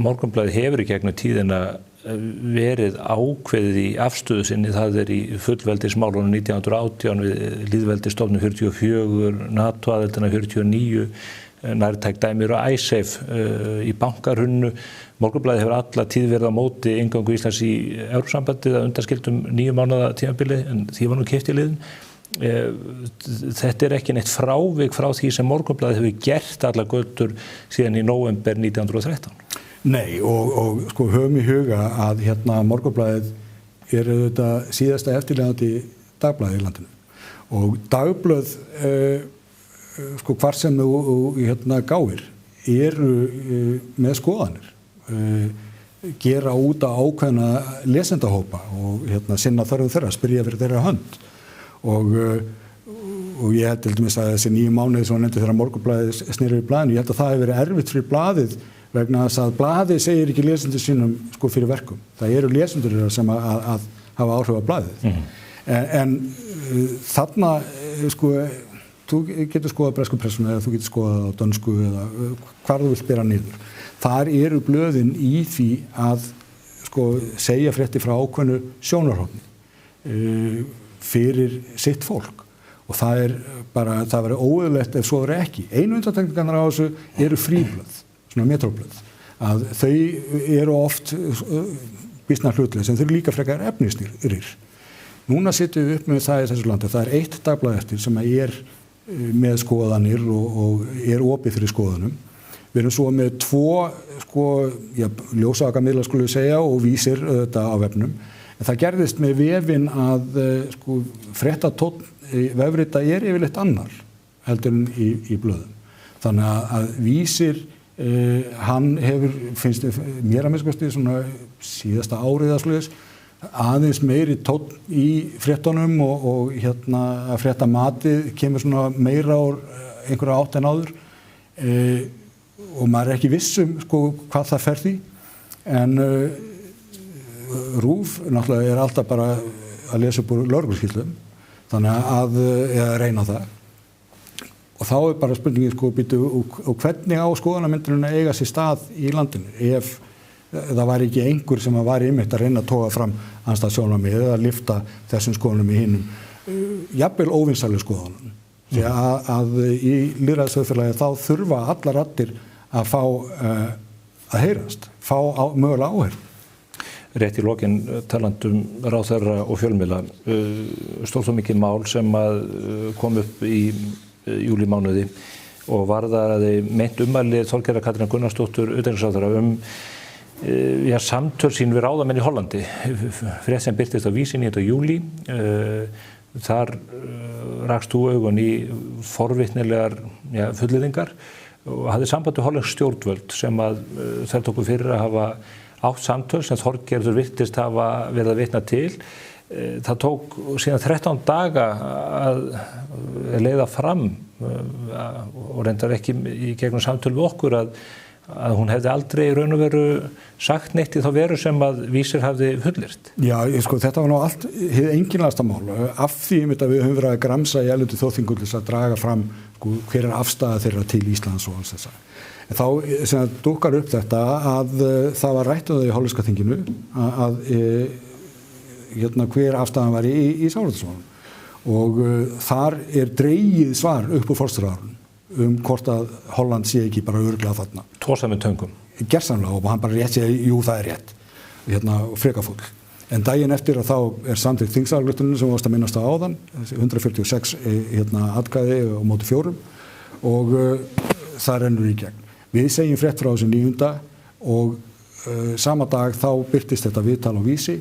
Morgunblaðið hefur í gegnum tíðina verið ákveðið í afstöðu sinni, það er í fullveldismálunum 1918 við lýðveldisstofnun 44, NATO-aðildina 49, nærtæk dæmir og ISAFE í bankarhruninu. Morgunblaðið hefur alla tíð verið á móti inngöngu Íslands í Evrópusambandið að undanskildum 9 mánaða tímabili, en því var nú keypt í liðin. Þetta er ekki neitt frávik frá því sem Morgunblaðið hefur gert alla götur síðan í nóvember 1913. Nei, og sko höfum í huga að Morgunblaðið er auðvitað síðasta eftirlifandi dagblaðið í landinu. Og dagblöð sko hvar sem þú gáir eru með skoðanir, gera út á ákveðna lesendahópa og sinna þörfum þeirra, spyrja fyrir þeirra hönd. Og ég held til dæmis að þessi 9 mánuði sem nefndi þegar Morgunblaðið snýr við blaðinu, ég held að það hefur verið erfitt fyrir blaðið vegna þess að blaðið segir ekki lesendur sínum sko fyrir verkum. Það eru lesendur sem að hafa áhrif á blaðið. En þarna sko, þú getur skoðað bresku pressuna eða þú getur skoðað á dönsku eða hvar þú vilt bera niður. Þar eru blöðin í því að sko segja fréttir frá ákveðnu sjónarhorni fyrir sitt fólk og það er bara, það verður óeðlilegt ef svo verður ekki. Einu undantekningarnar á þessu eru fríblöð, svona metróblöð, að þau eru oft býsna hlutlega sem þau eru líka frekar efnisnýrir. Núna sitjum við upp með það í þessu landi, það er 1 dagblað eftir sem er með skoðanir og er opið fyrir skoðunum. Við erum svo með 2 sko, ljósakamiðla skulum við segja og vísir þetta á vefnum. En það gerðist með vefinn að sko, fréttatónn vefrita er yfirleitt annar heldur en í blöðum. Þannig að vísir, hann hefur, finnst mér að minnskosti svona síðasta árið að sluðis, aðeins meiri tónn í fréttunum og að fréttamatið kemur svona meira úr einhverja átt en áður og maður er ekki viss sko, hvað það fer því, en RÚV náttúrulega er alltaf bara að lesa upp úr lögregluskýrslum, þannig að eða reyna það. Og þá er bara spurningin sko og hvernig á skoðanamyndunum að eiga sér stað í landinu ef það var ekki einhver sem var einmitt að reyna að toga fram andstæð sjónarmið eða að lyfta þessum skoðunum í hinum, jafnvel óvinsælu skoðunum. Því að í lýðræðisþjóðfélagi þá þurfa allar raddir að fá að heyrast, fá mögulega áheyrn. Rétt í lokin talandum ráðherra og fjölmiðla, stóð svo mikið mál sem að kom upp í júlímánuði og varðaði meint ummæli Þorgerðar Katrínar Gunnarsdóttur utanríkisráðherra samtöl sín við ráðamenn í Hollandi. Frétt sem birtist á Vísi 9. júlí. Þar rakst þú augun í forvitnilegar fullyrðingar og hafði samband við hollensk stjórnvöld sem að þær tóku fyrir að hafa átt samtöl sem Þorgerður virtist hafa verið að vitna til. Það tók síðan 13 daga að leiða fram og reyndar ekki í gegnum samtöl við okkur að hún hefði aldrei í raun og veru sagt neitt í þá veru sem að Vísir hafði fullyrt. Já, sko, þetta var nú allt hið einkennilegasta mál af því að við höfum verið að gramsa í erlendu þjóðþingum að draga fram sko, hver er afstaða þeirra til Íslands og alls þessa. Þá sem dúkkar upp þetta að það var rætt í hollenska þinginu að hver afstæðan var í sjávarútvegsmálum og þar er dregið svar upp úr forsætisráðherranum hvort að Holland sé ekki bara örugglega þarna. Tósa með töngum. Gersamlega og hann bara rétt segja, jú það er rétt, frekafúll. En daginn eftir að þá samþykkt þingsályktunin sem varst að minnast á áðan, 146 atkvæði á móti 4 og það rennur í gegn. Við segjum frétt frá þessu 9. og sama dag þá birtist þetta viðtal á Vísi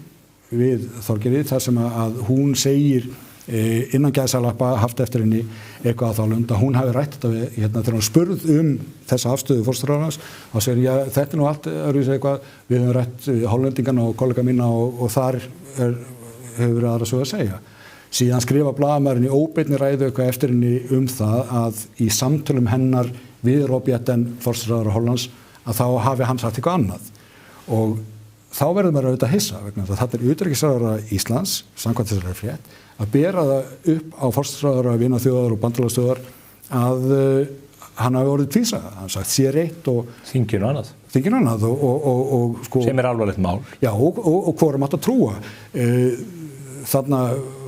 við Þorgerði þar sem að hún segir innan gæðsalappa haft eftir henni eitthvað að þá lunda. Hún hafi rætt þetta þegar hún spurð þessa afstöðu forsætisráðherrans og segir þetta nú allt eitthvað, við höfum rætt hollendingana og kollega mína og þar hefur verið aðra sögu að segja. Síðan skrifa blaðamaðurinn í óbeinni ræðu eitthvað eftir henni það að í samtölum hennar við Robjetten, forsætisráðherra Hollands, að þá hafi hann sagt eitthvað annað. Og þá verður maður auðvitað hissa vegna þess að þetta utanríkisráðherra Íslands, samkvæmt þessari frétt, að bera það upp á forsætisráðherra vinaþjóðar og bandalagsþjóðar að hann hafi orðið tvísaga. Hann sagt sér eitt og þinginu annað. Þinginu annað og sko sem alvarlegt mál. Já, og hvorum átt að trúa. Þarna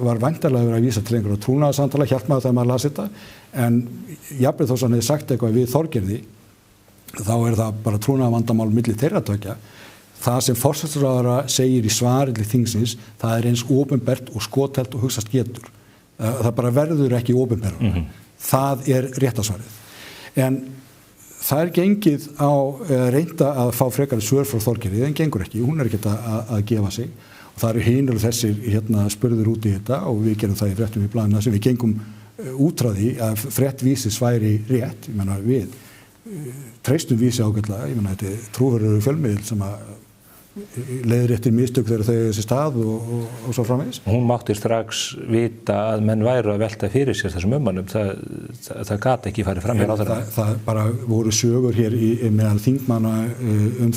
var væntanlega verið að vísa til einhverja trúnaðarsamtala, hélt maður þegar maður las þetta, en jafnvel þó sem hann hefði sagt eitthvað við Þorgerði, þá það bara trúnaðarvandamál milli þeirra tveggja. Það sem forsætisráðherra segir í svari til þingsins, það er eins opinbert og skothelt og hugsast getur. Það bara verður ekki opinberra. Það er réttarsvarið. En það gengið á reynda að fá frekari svör frá Þorgerði, en gengur ekki. Hún ekki að gefa sig. Og það eru hinir og þessir spurður út í þetta og við gerum það í fréttum í blaðinu sem við gengum út frá því að frétt Vísis væri rétt. Ég meina við treystum Vísi ágætlega. Ég meina þetta er trúverðugur fjölmiðill sem að leiðir eftir mistök þegar þau þessi stað og svo framvegis. Hún mátti strax vita að menn væru að velta fyrir sér þessum ummælum. Það gat ekki farið fram hér á þeirra. Það bara voru sögur hér meðal þingmanna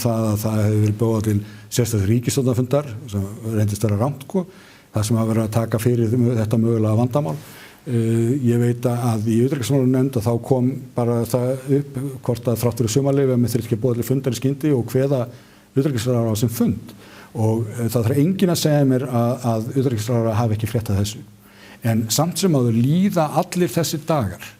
það að það hefði verið boðað til sérstæðs ríkisstjórnarfundar sem reyndist vera rangt, það sem hafa verið að taka fyrir þetta mögulega vandamál. Ég veit að í utanríkismálanefnd þá kom bara það upp hvort að þrátt fyrir sumarleyfi með þyrfti ekki boðað til fundar í skyndi og kveða utanríkisráðherra á sem fund og það þarf enginn að segja mér að utanríkisráðherra hafi ekki fréttað þessu. En samt sem að þau líða allir þessi dagar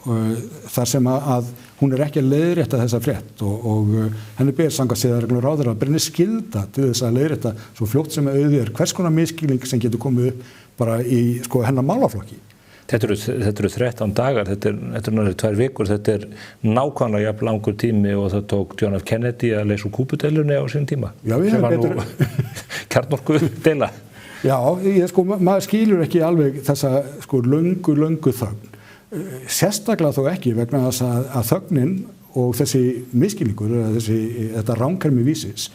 þar sem að hún ekki að leiðrétta þessa frétt og henni ber samkvæmt siðareglur ráðherra að brenni skylda til þess að leiðrétta svo fljótt sem auðvitað hvers konar misskilning sem getur komið upp bara í hennar málaflokki. Þetta eru 13 dagar, þetta er náttúrulega 2 vikur, þetta er nákvæmlega jafn langur tími og það tók John F. Kennedy að leysa úr Kúbudeilunni á sín tíma. Já, við hefum betur. Kjarnorkudeila. Já, maður skilur ekki alveg þessa löngu þögn. Sérstaklega þó ekki vegna þess að þögnin og þessi misskilningur, þetta ranghermi Vísis,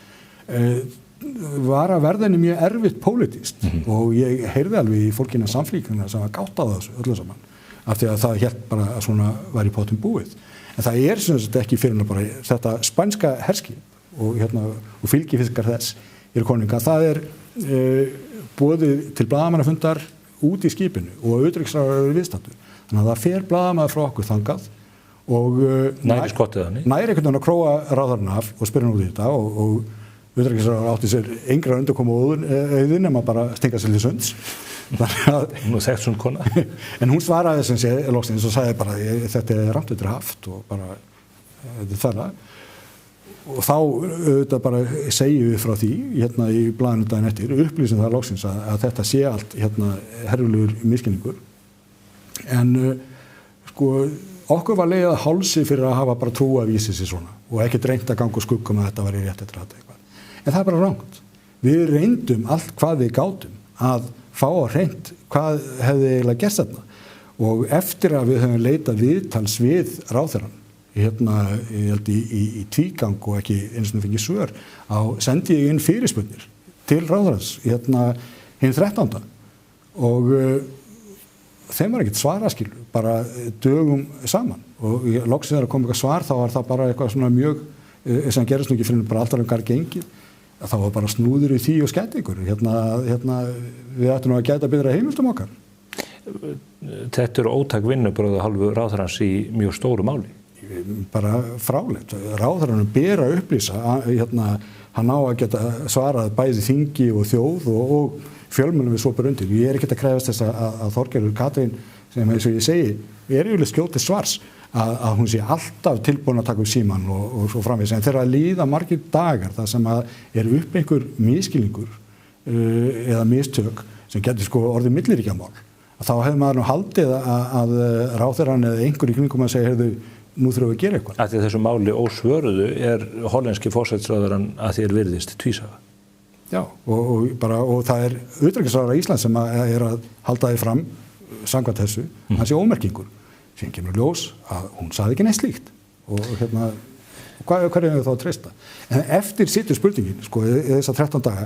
var að verða henni mjög erfitt pólitískt og ég heyrði alveg í fólkina samflíkina sem var gátt á þessu öllu saman af því að það hélt bara að svona var í pottum búið. En það er sem sagt ekki fyrir bara þetta spænska herskip og fylgifiskar þess koninga. Það boðið til blaðamannafundar út í skipinu og utanríkisráðherra eru viðstaddur. Þannig að það fer blaðamaður frá okkur þangað og næri skottið hann. Næri einhvern veginn að króa ráðherrann af og spyrja hann út í þetta og utanríkisráðherra átti sér engra undirkomu auðin nema bara stinga sér til sunds. Nú þekkt svona kona. En hún svaraði sem sé loksins og sagði bara þetta er rangt, þetta er haft og bara þetta er þarna. Og þá auðvitað bara segjum við frá því í blaðinu daginn eftir, upplýsum það loksins að þetta sé allt herrulegur misskilningur. En okkur var leiðið að hálsi fyrir að hafa bara trú að vísi sig svona og ekki reynt að ganga skuggum að þetta var í rétt eftir þetta eitthvað. En það er bara rangt. Við reyndum allt hvað við gátum að fá að reynd hvað hefði eiginlega gerst þarna og eftir að við höfum leitað viðtals við ráðherrann ég held í tvígang og ekki eins og fengið svör sendi ég inn fyrirspurnir til ráðherrans hinn 13. og þeim var ekkert svara bara dögum saman og loksins þegar kom eitthvað svar þá var það bara eitthvað svona mjög sem gerist nú ekki fyrir bara alltaf gar gengið þá var bara snúður í því og skætingur við ættum að gæta betra heimildum okkar. Þetta eru ótak vinnubrögð af hálfu ráðherrans í mjög stóru máli. Bara frálegt. Ráðherranum ber að upplýsa hann á að geta svarað bæði þingi og þjóð og fjölmiðlum við svo bara undir. Ég ekki að krefast þess að Þorgerður Katrín sem eins og ég segi, yfirleitt skjóti svars að hún sé alltaf tilbúin að taka upp símann og svo framvegis. En þegar að líða margir dagar þar sem að upp einhver miskilningur eða mistök sem getur sko orðið milliríkjamál, þá hefur maður nú haldið að ráðherrann eða einhver í kringum að segja, heyrðu, nú þurfum við að gera eitthvað. Að því þessu máli ósvöruðu hollenski forsætisráðherrann að þér virðist tvísaga. Já, og það utanríkisráðherra Íslands sem að halda því fram samkvæmt þessu, hann sé ómerkingur. Síðan kemur ljós að hún sagði ekki neitt slíkt. Og hverju hefur þá að treysta? En eftir situr spurningin, sko, þessa 13 daga,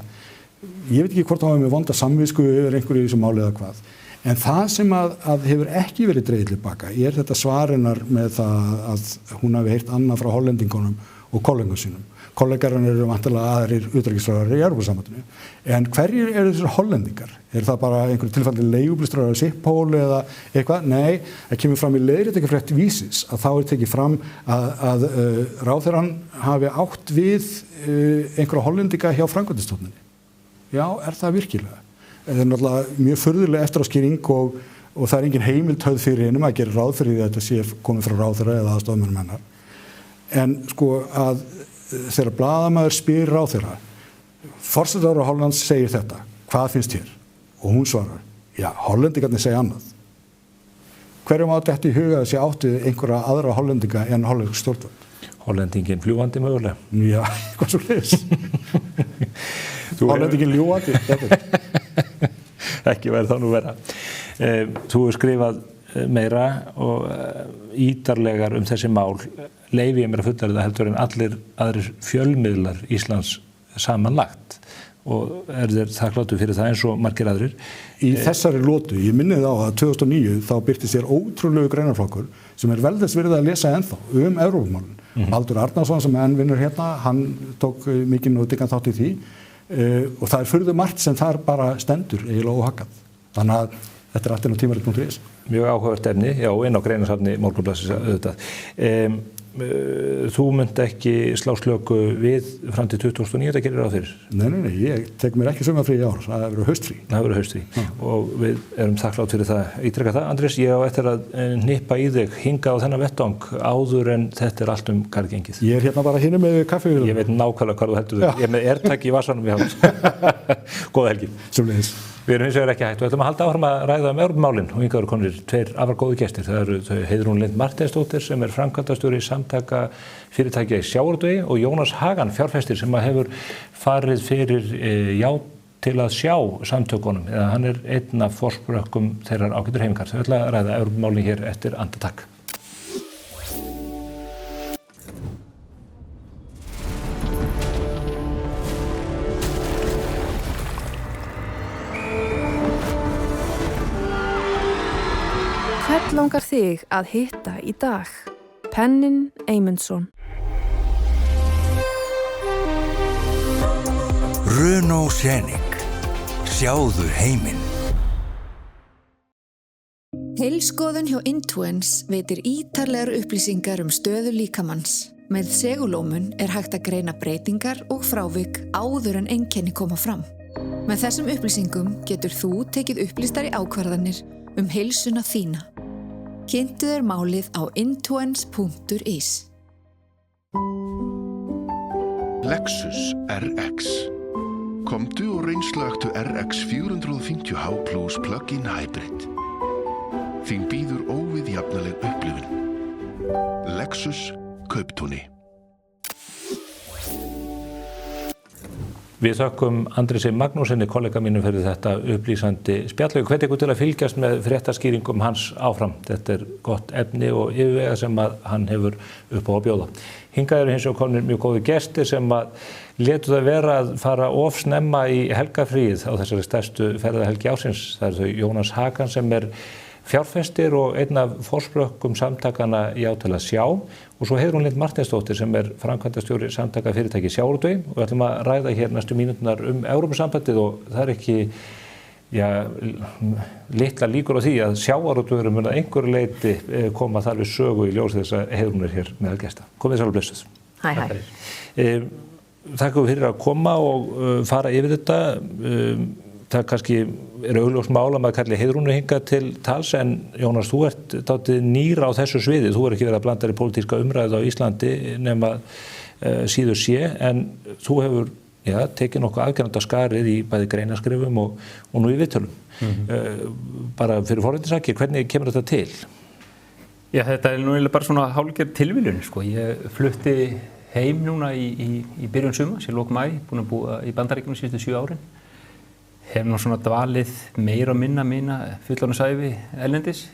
ég veit ekki hvort það var með vonda samvisku yfir einhverju í þessu máli eða hvað. En það sem að hefur ekki verið dregið til baka þetta svarinnar með það að hún hafi heyrt annað frá hollendingunum og kollegum sínum. Kollegarinn eru vantilega aðrir utanríkisráðherrar í Evrópusambandinu. En hverjir eru þessir hollendingar? Það bara einhverju tilfælli leigubílstjórar á Schiphol eða eitthvað? Nei, það kemur fram í leiðréttingarfrétt Vísis að þá tekið fram að ráðherrann hafi átt við einhverja hollendinga hjá framkvæmdastofnuninni. Já, það virkilega? Það náttúrulega mjög furðuleg eftiráskýring og það engin heimild höfð fyrir einum að gera ráð fyrir því að þetta sé komið frá ráðherra eða aðstofnmönnum hennar. En sko að þegar blaðamaður spyr ráðherra, forsætisráðherra Hollands segir þetta, hvað finnst þér? Og hún svarar, já, hollendingarnir segja annað. Hverjum á þetta í huga þessi áttu einhverja aðra hollendinga en hollensk stjórnvöld? Hollendingin fljúgandi mögulega. Já, hvað svo leiðis. Hollendingin ljúgandi. Ekki verið það nú vera. Þú hefur skrifað meira og ítarlegar þessi mál. Leyfi ég mér að fullera það heldur en allir aðrir fjölmiðlar Íslands samanlagt og þér þakkláttur fyrir það eins og margir aðrir. Í þessari lotu, ég minni þá að 2009 þá birtist þér ótrúlegu greinarflokkur sem vel þess virðið að lesa ennþá Evrópumálin. Baldur Arnarsson sem enn vinnur hérna, hann tók mikinn og diggan þátt í því og það furðu margt sem þar bara stendur eiginlega óhaggað. Þannig að þetta er alltaf tímarit.is. Mjög áhugavert efni, já, inn á greinasafni Morgunblaðsins auðvitað. Þú munt ekki slá slöku við fram til 2009, þetta gerir ráð fyrir? Nei, ég tek mér ekki sumarfrí í ár, það verður haustfrí. Það verður haustfrí og við erum þakklátt fyrir það. Ítreka það, Andrés, ég á eftir að hnippa í þig, hinga á þennan vettvang áður en þetta er allt garðgengið. Ég er hérna bara hinum með kaffi. Ég veit nákvæmlega hvað þú heldur þig. Ég er með AirTag í vasanum í háls. Góða helgi. Sömuleiðis. Við erum hins vegar ekki hægt og ætlum að halda áfram að ræða Evrópumálin og hingað eru komnir tveir afar góðu gestir. Það eru þau Heiðrún Lind Marteinsdóttir sem er framkvæmdastjóri samtaka fyrirtækja í sjávarútvegi og Jónas Hagan, fjárfestir sem hefur farið fyrir já til að sjá samtökunum eða hann er einn af forsprökkum þeirrar ágætur hreyfingar. Þau ætla að ræða Evrópumálin hér eftir andartak. Hvern langar þig að hitta í dag? Pennin Eymundsson. Renault Scenic. Sjáðu heiminn. Heilskoðun hjá Intuens veitir ítarlegar upplýsingar stöðu líkamanns. Með segulómun er hægt að greina breytingar og frávik áður en einkenni koma fram. Með þessum upplýsingum getur þú tekið upplýstari ákvarðanir heilsuna þína. Kynntu þér málið á intuens.is. Lexus RX. Komdu og reynslögtu RX 450h Plus Plug-in Hybrid. Þín býður óviðjafnaleg upplifun. Lexus Kauptúni. Við þökkum Andrési Magnúsinni, kollega mínum, fyrir þetta upplýsandi spjallaugu. Hvet ykkur til að fylgjast með fréttaskýringum hans áfram. Þetta er gott efni og yfirvega sem að hann hefur upp á að bjóða. Hingað eru hins vegar komnir mjög góði gestir sem að létu það vera að fara of snemma í helgafríið á þessari stærstu ferðahelgi ársins. Það eru þau Jónas Hagan sem er fjárfestir og einn af forsprökkum samtakana Já til að sjá og svo Heiðrún Lind Marteinsdóttir sem er framkvæmdastjóri samtaka fyrirtæki sjávarútvegi og við ætlum að ræða hér næstu mínúturnar Evrópusambandið og það er ekki litla líkur á því að sjávarútvegurum mun að einhverju leyti koma þar við sögu í ljós þess að Heiðrún er hér meðal gesta. Komið sæl og blessuð. Hæ. Þakka fyrir að koma og fara yfir þetta. það kannski augljóst mál að maður kalli Heiðrúnu hingað til tals en Jónas, þú ert dálítið nýr á þessu sviði, þú ekki verið að blanda í pólitíska umræðu á Íslandi nema síður sé, en þú hefur tekið nokkuð afgerandi á skarið í bæði greinaskrifum og nú í viðtölum. Bara fyrir forvitnisakir, hvernig kemur þetta til? Já, þetta nú bara svona hálfgerð tilviljun, sko. Ég flutti heim núna í byrjun sumars, í lok maí, búin að búa í Bandaríkjunum síðustu 7 árin. Hef nú svona dvalið meira og minna mína fullorðinsævi erlendis,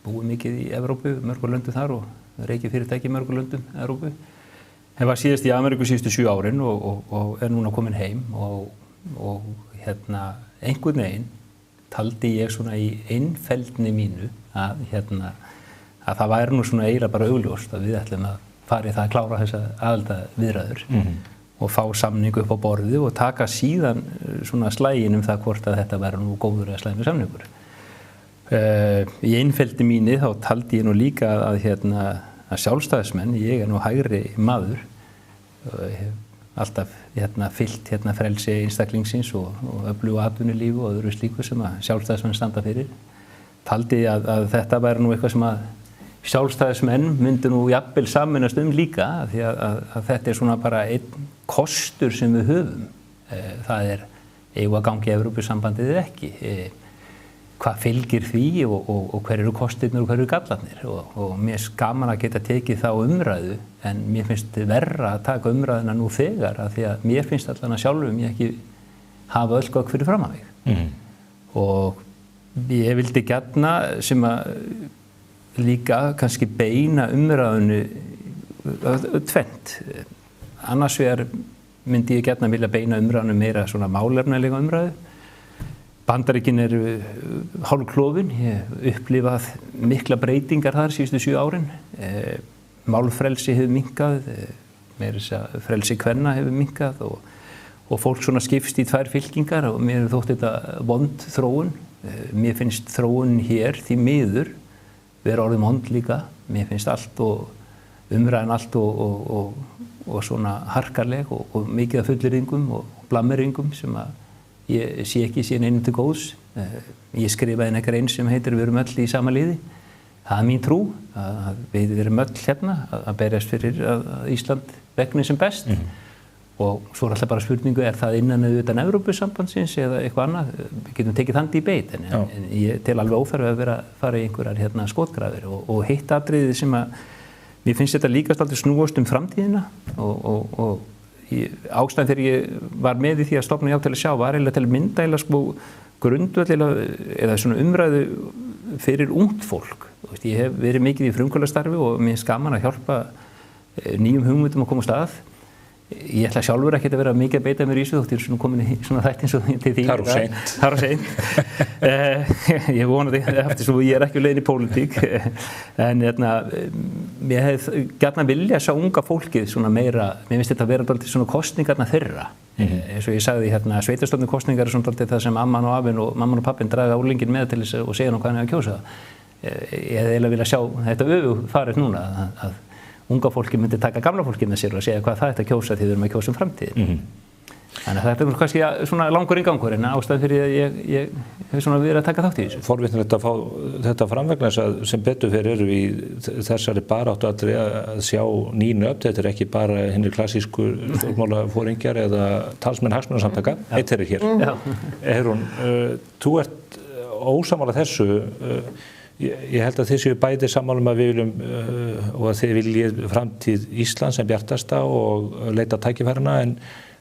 búið mikið í Evrópu, mörgum löndum þar og reikið fyrirtæki í mörgum löndum Evrópu. Hef var síðast í Ameríku síðustu 7 árin og núna komin heim og einhvern veginn taldi ég svona í einfeldni mínu að það væri nú svona eiginlega bara augljóst að við ætlum að fara í það að klára þessa aðildarviðræður og fá samning upp á borðið og taka síðan svona slægin það hvort að þetta væri nú góður eða slæmur samningur. Í einfeldni mínu þá taldi ég nú líka að sjálfstæðismenn, ég nú hægri maður, hef alltaf fylgt frelsi einstaklingsins og öflugu atvinnulífi og öðru slíku sem að sjálfstæðismenn standa fyrir. Taldi að þetta væri nú eitthvað sem að sjálfstæðismenn myndi nú jafnvel sameinast líka því að þetta svona bara einn kostur sem við höfum. Það eigum að gangi í Evrópusambandið eða ekki. Hvað fylgir því og hver eru kostirnir og hver eru gallarnir og mér finnst gaman að geta tekið þá umræðu en mér finnst verra að taka umræðuna nú þegar af því að mér finnst allan að sjálfum ég ekki hafa öll gögn fyrir fram að mig og ég vildi gjarna sem að líka kannski beina umræðunu tvennt. Annars vegar myndi ég gjarna vilja beina umræðunu meira svona málefnalega umræðu. Bandaríkin eru hálfklofin, ég hef upplifað mikla breytingar þar síðustu 7 árin. Málfrelsi hefur minnkað, meira þess að frelsi kvenna hefur minnkað og fólk svona skipst í 2 fylkingar og mér þótt þetta vond þróun. Mér finnst þróun hér því miður vera orðið vond líka. Mér finnst allt og umræðan allt og svona harkarleg og mikið af fullyrðingum og blammeringum sem að ég sé ekki síðan einum til góðs. Ég skrifaði eina grein sem heitir Við erum öll í sama liði. Það mín trú að við erum öll hérna að berjast fyrir að Ísland vegni sem best. Og svo alltaf bara spurningu, það innan eða utan Evrópusambandsins eða eitthvað annað? Við getum tekið þann debate en ég tel alveg óþarfi að fara í einhverjar skotgrafir og hitt atriðið sem að mér finnst þetta líkast aldrei snúast framtíðina og ástæðan þegar ég var með í því að stofna Já til að sjá var eiginlega til að mynda grundvöll eða svona umræðu fyrir ungt fólk. Ég hef verið mikið í frumkvöðlastarfi og mér finnst gaman að hjálpa nýjum hugmyndum að koma á stað. Ég ætla sjálfur ekki að vera mikið að beita mér í þessu þótt ég svona komin í svona þætt eins og til því. Það er of seint. Ég vona því, eftir svo ég ekki leiðin í pólitík. En ég hef gjarnan vilja sjá unga fólkið svona meira, mér finnst þetta að vera dálítið svona kosningarna þeirra. Eins og ég sagði sveitarstjórnar kosningar er svona dálítið það sem amman og afinn og mamman og pappin draga úrlingin með til þess og segja hvað hann er að kjósa. Ég hefði eiginlega vilja sjá þetta farið núna að unga fólki myndi taka gamla fólki með sér og segja hvað það ætti að kjósa því við erum að kjósa framtíðin. Þannig að þetta er kannski svona langur inngangur en ástæðan fyrir að ég hef svona verið að taka þátt í þessu. Forvitnilegt að fá þetta fram vegna þess að sem betur fyrir eru í þessari baráttu allri að sjá ný nöfn. Þetta er ekki bara hinir klassísku stjórnmálaforingjar eða talsmenn hagsmunasamtaka. Eitt er hér. Heiðrún, þú ert ósammála þessu. Ég held að þið séu bæði sammála að við viljum og að þið viljið framtíð Íslands sem bjartasta og leita tækifærana en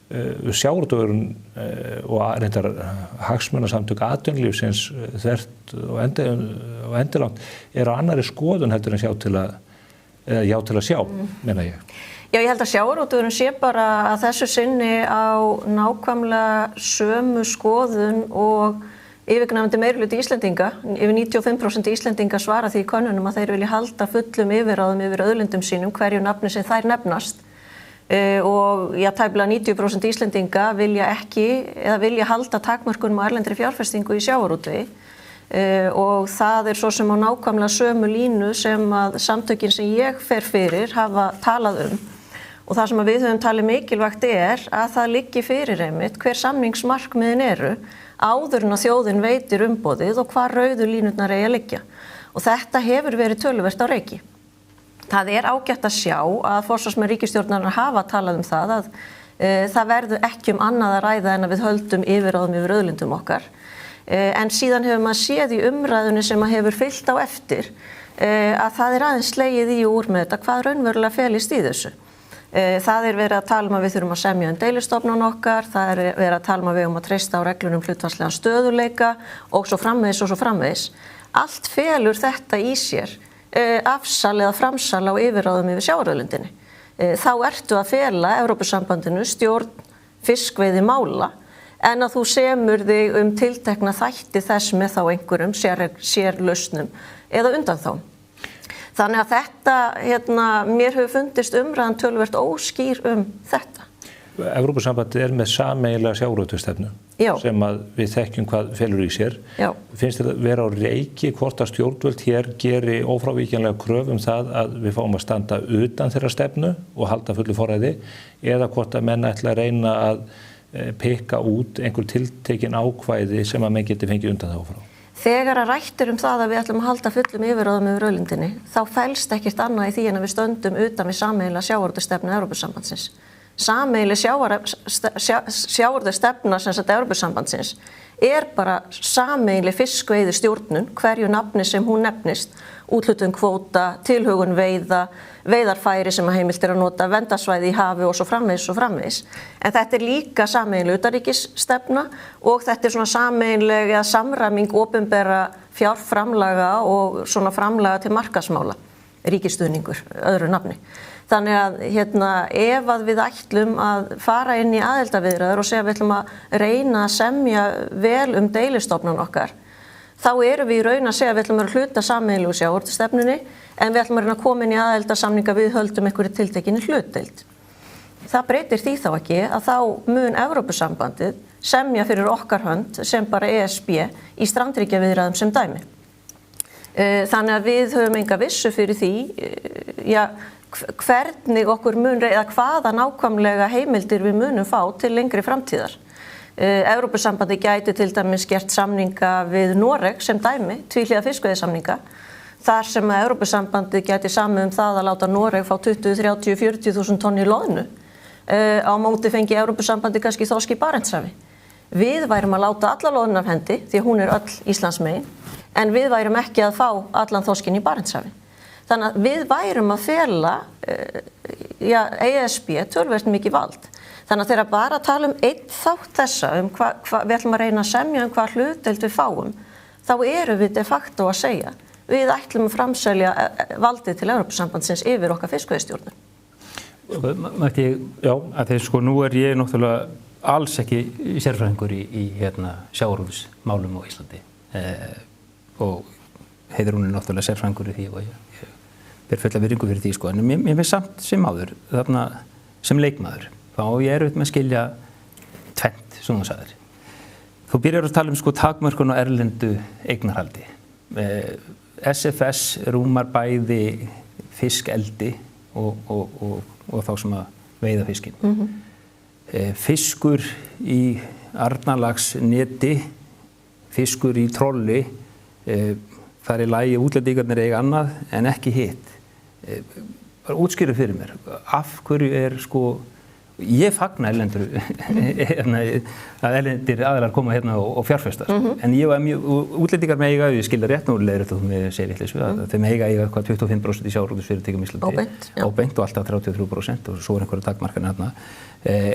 sjávarútvegurinn og reyndar hagsmunasamtök atvinnulífsins þvert og endilangt á annarri skoðun heldur en Já til að sjá, meina ég. Já, ég held að sjávarútvegurinn sé bara að þessu sinni á nákvæmlega sömu skoðun og yfirgnæfandi meirihluti Íslendinga, yfir 95% Íslendinga svara því í könnunum að þeir vilja halda fullum yfirráðum yfir auðlindum sínum hverju nafni sem þær nefnast og tæplega 90% Íslendinga vilja ekki eða vilja halda takmörkunum á erlendri fjárfestingu í sjávarútvegi og það er svo sem á nákvæmlega sömu línu sem að samtökin sem ég fer fyrir hafa talað Og það sem við höfum talið mikilvægt að það liggi fyrir einmitt hver samningsmarkmiðin eru áður en að þjóðin veitir umboðið og hvar rauðu línurnar eigi að liggja. Og þetta hefur verið töluvert á reiki. Það ágætt að sjá að forsvarsmenn ríkisstjórnarinnar hafa talað það að það verður ekki annað að ræða en að við höldum yfirráðum yfir auðlindum okkar. En síðan hefur maður séð í umræðunni sem maður hefur fylgt á eftir að það aðeins slegið í úr með þetta hvað raunverulega felist í þessu. Það verið að tala að við þurfum að semja deilistofnun okkar, það verið að tala við að treysta á reglunum hlutfallslegan stöðuleika og svo framvegis. Allt felur þetta í sér afsal eða framsal á yfirráðum yfir sjávarauðlindinni. Þá ertu að fela Evrópusambandinu stjórn fiskveiði mála en að þú semur þig tiltekna þætti þess með þá einhverjum sérlausnum eða undanþáum. Þannig að þetta, mér hefur fundist umræðan töluvert óskýr þetta. Evrópusambandið með sameiginlega sjávarútvegsstefnu sem að við þekkjum hvað felur í sér. Já. Finnst þér að vera á reiki hvort að stjórnvöld hér geri ófrávíkjanlega kröf það að við fáum að standa utan þeirra stefnu og halda fullu forræði eða hvort að menn ætla að reyna að pikka út einhver tiltekin ákvæði sem að menn geti fengið undan þá frá? Þegar að rættir það að við ætlum að halda fullum yfirráðum yfir auðlindinni, þá felst ekkert annað í því en að við stöndum utan við sameiginlega sjávarútvegsstefnu Evrópusambandsins. Sameiginleg sjávarútvegsstefna sem sagt Evrópusambandsins bara sameiginleg fiskveiði stjórnun, hverju nafni sem hún nefnist, úthlutun kvóta, tilhögun veiða, veiðarfæri sem að heimilt að nota, verndarsvæði í hafi og svo framvegis. En þetta líka sameiginleg utanríkisstefna og þetta svona sameiginleg samræming opinberra fjárframlaga og svona framlaga til markaðsmála, ríkisstuðningur, öðru nafni. Þannig að ef að við ætlum að fara inn í aðildarviðræður og segja að við ætlum að reyna að semja vel deilistofnun okkar, þá erum við í raun að segja að við ætlum að hluta sameiginlegu sjávarútvegsstefnunni en við ætlum að reyna að koma inn í aðildarsamninga við höldum einhverju tiltekinni hlutdeild. Það breytir því þá ekki að þá mun Evrópusambandið semja fyrir okkar hönd sem bara ESB í strandríkjaviðræðum sem dæmi. Þannig að við höfum enga vissu fyrir því, hvernig okkur eða hvaða nákvæmlega heimildir við munum fá til lengri framtíðar. Evrópusambandi gæti til dæmis gert samninga við Noreg sem dæmi, tvíhliða fiskveiðisamninga, þar sem að Evrópusambandi gæti samið það að láta Noreg fá 20, 30, 40.000 tonn í loðnu. Á móti fengi Evrópusambandi kannski þorsk í Barentshafi. Við værum að láta alla loðuna af hendi, því hún öll Íslandsmegin, en við værum ekki að fá allan þorskin í Barentshafi. Þannig að við værum að fela ESB töluvert mikið vald. Þannig að þegar bara tala einn þátt þessa við ætlum að reyna að semja hvað hlutdeild við fáum, þá erum við de facto að segja við ætlum að framselja valdið til Evrópusambandsins yfir okkar fiskveiðistjórnun. Mætti að þeir nú ég náttúrulega alls ekki sérfræðingur í sjávarútvegsmálum á Íslandi og Heiðrún náttúrulega sérfræðingur í því og ég ber fulla virðingu fyrir því en mér finnst samt sem áður þarna sem leikmaður þá ég erfitt með að skilja tvennt sem þú sagðir. Þú byrjar að tala takmörkun á erlendu eignarhaldi. SFS rúmar bæði fiskeldi og þá sem að veiða fiskinn. Fiskur í arnarlagsneti, fiskur í trolli, það í lagi útlendingarnir eiga annað en ekki hitt. Útskýrðu fyrir mér, af hverju ég fagna erlendir aðilar koma hérna og fjárfesta, en ég var útlendingar með eiga, ég skilda rétt núlega þú með segir vitleysu, að þeim eiga 25% í sjávarútvegsfyrirtækjum í Íslandi, óbeint og alltaf 33% og svo einhverja takmarkanir hérna,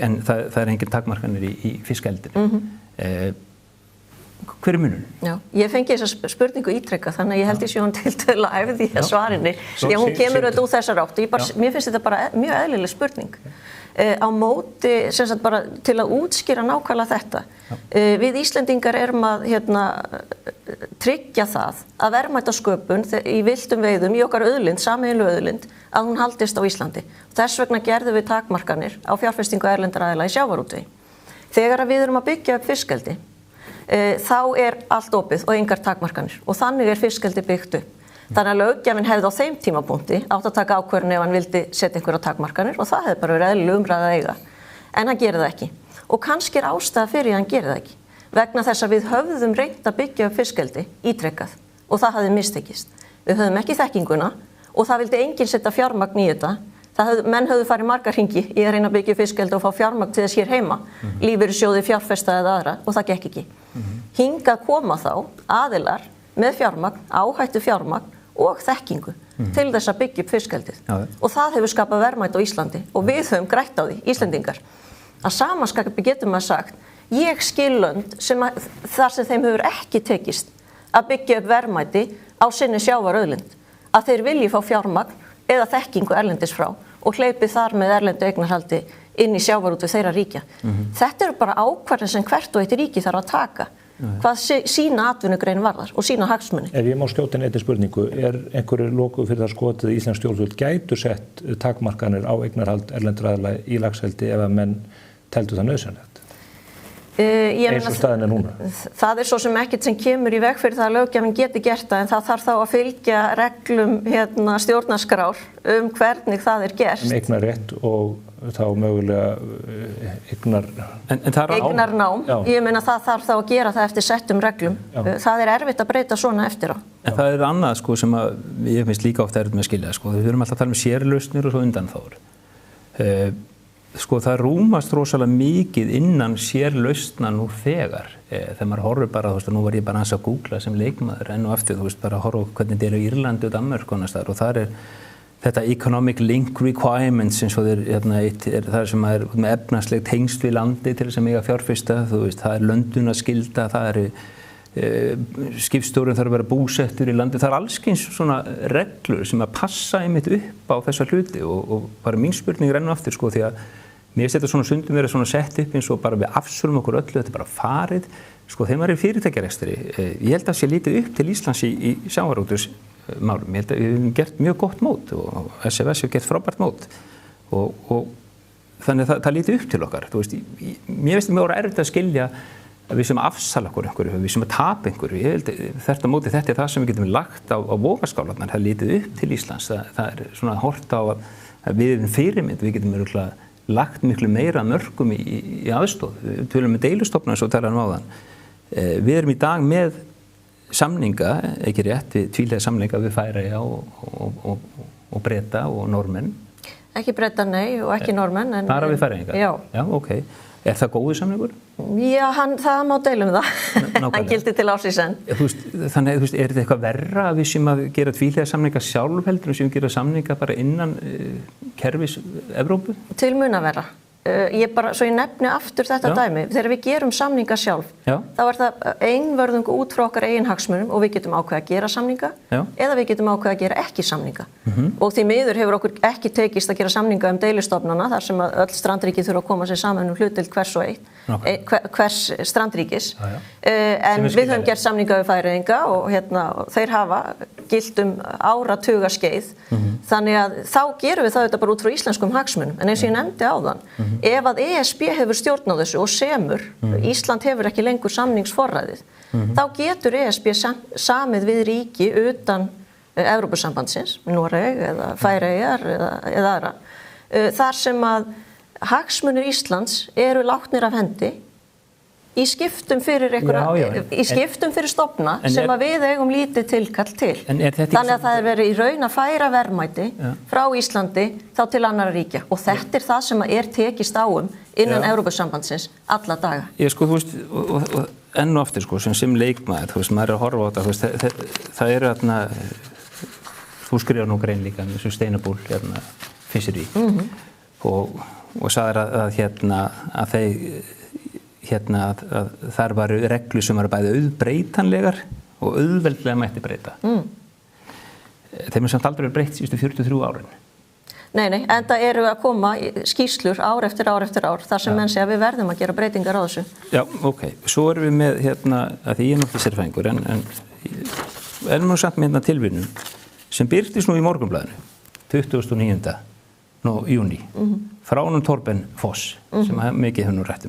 en það engin takmarkanir í fiskeldinu. Hver munurinn? Já, ég fengi þessa spurningu ítrekka þannig að ég held ég sé hún tiltölulega æfði í svarinni. Hún kemur auðvitað úr þessar átt. Mér finnst þetta bara mjög eðlileg spurning. Á móti, sem sagt bara til að útskýra nákvæmlega þetta. Við Íslendingar erum að tryggja það að verðmætasköpun í villtum veiðum í okkar auðlind, sameiginlegu auðlind, að hún haldist á Íslandi. Þess vegna gerðum við takmarkanir á fjárfestingu erlendra aðila í sjávarútvegi. Þegar við erum að byggja upp fiskeldi, þá allt opið og engar takmarkanir og þannig fiskeldi byggt upp. Þannig að löggjafinn hefði á þeim tímapunkti átt að taka ákvörðun ef hann vildi setja einhverja takmarkanir og það hefði bara verið eðlileg umræða að eiga. En hann gerir það ekki. Og kannski ástæða fyrir hann gerir það ekki. Vegna þess að við höfðum reynt að byggja upp fiskeldi ítrekkað og það hafði mistekist. Við höfðum ekki þekkinguna og það vildi enginn setja fjármagn í þetta. Menn höfðu farið margar hringi í að reyna að byggja upp fiskeldi og fá fjármagn til þess hér heima. Lífeyrissjóði, fjárfesta eða aðra og það gekk ekki. Hingað koma þá aðilar með fjármagn, áhættu fjármagn og þekkingu til þess að byggja upp fiskeldið. Og það hefur skapað verðmæti á Íslandi og við höfum grætt á því, Íslendingar. Að samanskapi getum maður sagt, ég skil lönd þar sem þeim hefur ekki tekist að byggja upp verðmæti á sinni sjávarauðlind. Að þeir vilji fá fjármagn eða þekkingu erlendis frá og hleypi þar með erlendu eignarhaldi inn í sjávarútveg þeirra ríkja. Þetta eru bara ákvarðanir sem hvert og eitt ríki þarf að taka. Hvað sína atvinnugrein varðar og sína hagsmuni. Ef ég má skjóta inn einni spurningu, einhverju lokuð fyrir það skotið að Íslensk stjórnvöld gætu sett takmarkanir á eignarhald erlendur aðila í laxeldi ef að menn teldu það nauðsynlegt? Eins og staðin núna? Það svo sem ekkert sem kemur í veg fyrir það að löggjafinn geti gert það en það þarf þá að fylgja reglum stjórnarskrár hvernig það gert. Eignarrétt og þá mögulega eignarnám. Ég meina það þarf þá að gera það eftir settum reglum. Það erfitt að breyta svona eftir á. En það annað sem ég finnst líka oft erfitt með að skilja. Við höfum alltaf að tala sérlausnir og svo undanþágur. Það rúmast rosalega mikið innan sérlausna nú þegar. Þegar maður horfir bara, nú var ég bara aðeins að googla sem leikmaður enn og aftur, bara að horfa hvernig þetta í Írlandi og Danmörku og þar þetta economic link requirements eins og það sem er með efnahagsleg tengsl við landi til þess að mega fjárfesta, það löndunarskylda, það skipstjórinn þarf að vera búsettur í landi, það allskyns svona reglur sem að passa einmitt upp á þessa hluti og bara mín spurning enn og aftur því að mér finnst þetta svona stundum verið svona sett upp eins og bara við afsölum okkur öllu, þetta bara farið, þegar maður fyrirtækjarekstri, ég held að sé lítið upp til Íslands í sjávarútvegsmálum, ég held að við hefum gert mjög gott mót og SFS hefur gert frábært mót og þannig að það lítið upp til okkar, mér finnst þetta erfitt að skilja að við sem afsala okkur einhverju, við sem að tapa einhverju, ég held þetta móti þetta það sem við getum lagt á vogaskálarnar, það lítið upp til Íslands, það svona hort á að við erum fyrirmynd, við getum lagt miklu meira mörkum í aðstoð, við tölum með deilustofna eins og talaðum áðan. Við erum í dag með samninga, ekki rétt, við tvíhliða samninga við Færeyja og Breta og Norðmenn. Ekki Breta, nei, og ekki Norðmenn. Bara við Færeyinga? Já, ok. Er það góður samningur? Já, það má deilum það. Hann gildi til ársins enn. Þannig, er þetta eitthvað verra að við sem að gera tvíhliða samninga sjálf heldur og sem gera samninga bara innan kerfis Evrópu? Til mun að vera. Svo ég nefni aftur þetta dæmi, þegar við gerum samninga sjálf, þá það einvörðungu út frá okkar eigin hagsmunum og við getum ákveða að gera samninga eða við getum ákveða að gera ekki samninga. Og því miður hefur okkur ekki tekist að gera samninga deilistofnana þar sem að öll strandríki þurfa að koma sér saman hlutdeild hvers strandríkis. En við höfum gert samninga við Færeyinga og þeir hafa gilt áratuga skeið. Þannig að þá gerum við það bara út frá íslenskum hagsmunum. En eins og ég nefndi áðan, ef að ESB hefur stjórn á þessu og semur, Ísland hefur ekki lengur samningsforræðið, þá getur ESB samið við ríki utan Evrópusambandsins, Noreg eða Færeyjar eða aðra, þar sem að hagsmunir Íslands eru látnir af hendi í skiptum fyrir stofna sem að við eigum lítið tilkall til. Þannig að það verið í raun að færa verðmæti frá Íslandi þá til annarra ríkja og þetta það sem að tekist á innan Evrópusambandsins alla daga. Og enn og aftur sem leikmaður, maður að horfa á þetta, það eru þú skrifar nú grein líka með sustainable fishery og sagðir að að þar varu reglur sem varu bæði auðbreytanlegar og auðveldlega mætti breyta. Þeim samt aldrei breytt síðustu 43 árin. Nei, en það eru að koma skýrslur ár eftir ár þar sem menn segja að við verðum að gera breytingar á þessu. Já, ok. Svo erum við með að því ég náttúrulega sérfræðingur en erum við samt með tilvinnum sem birtist nú í Morgunblaðinu 29. júní frá honum Torben Foss sem mikið hefur nú rætt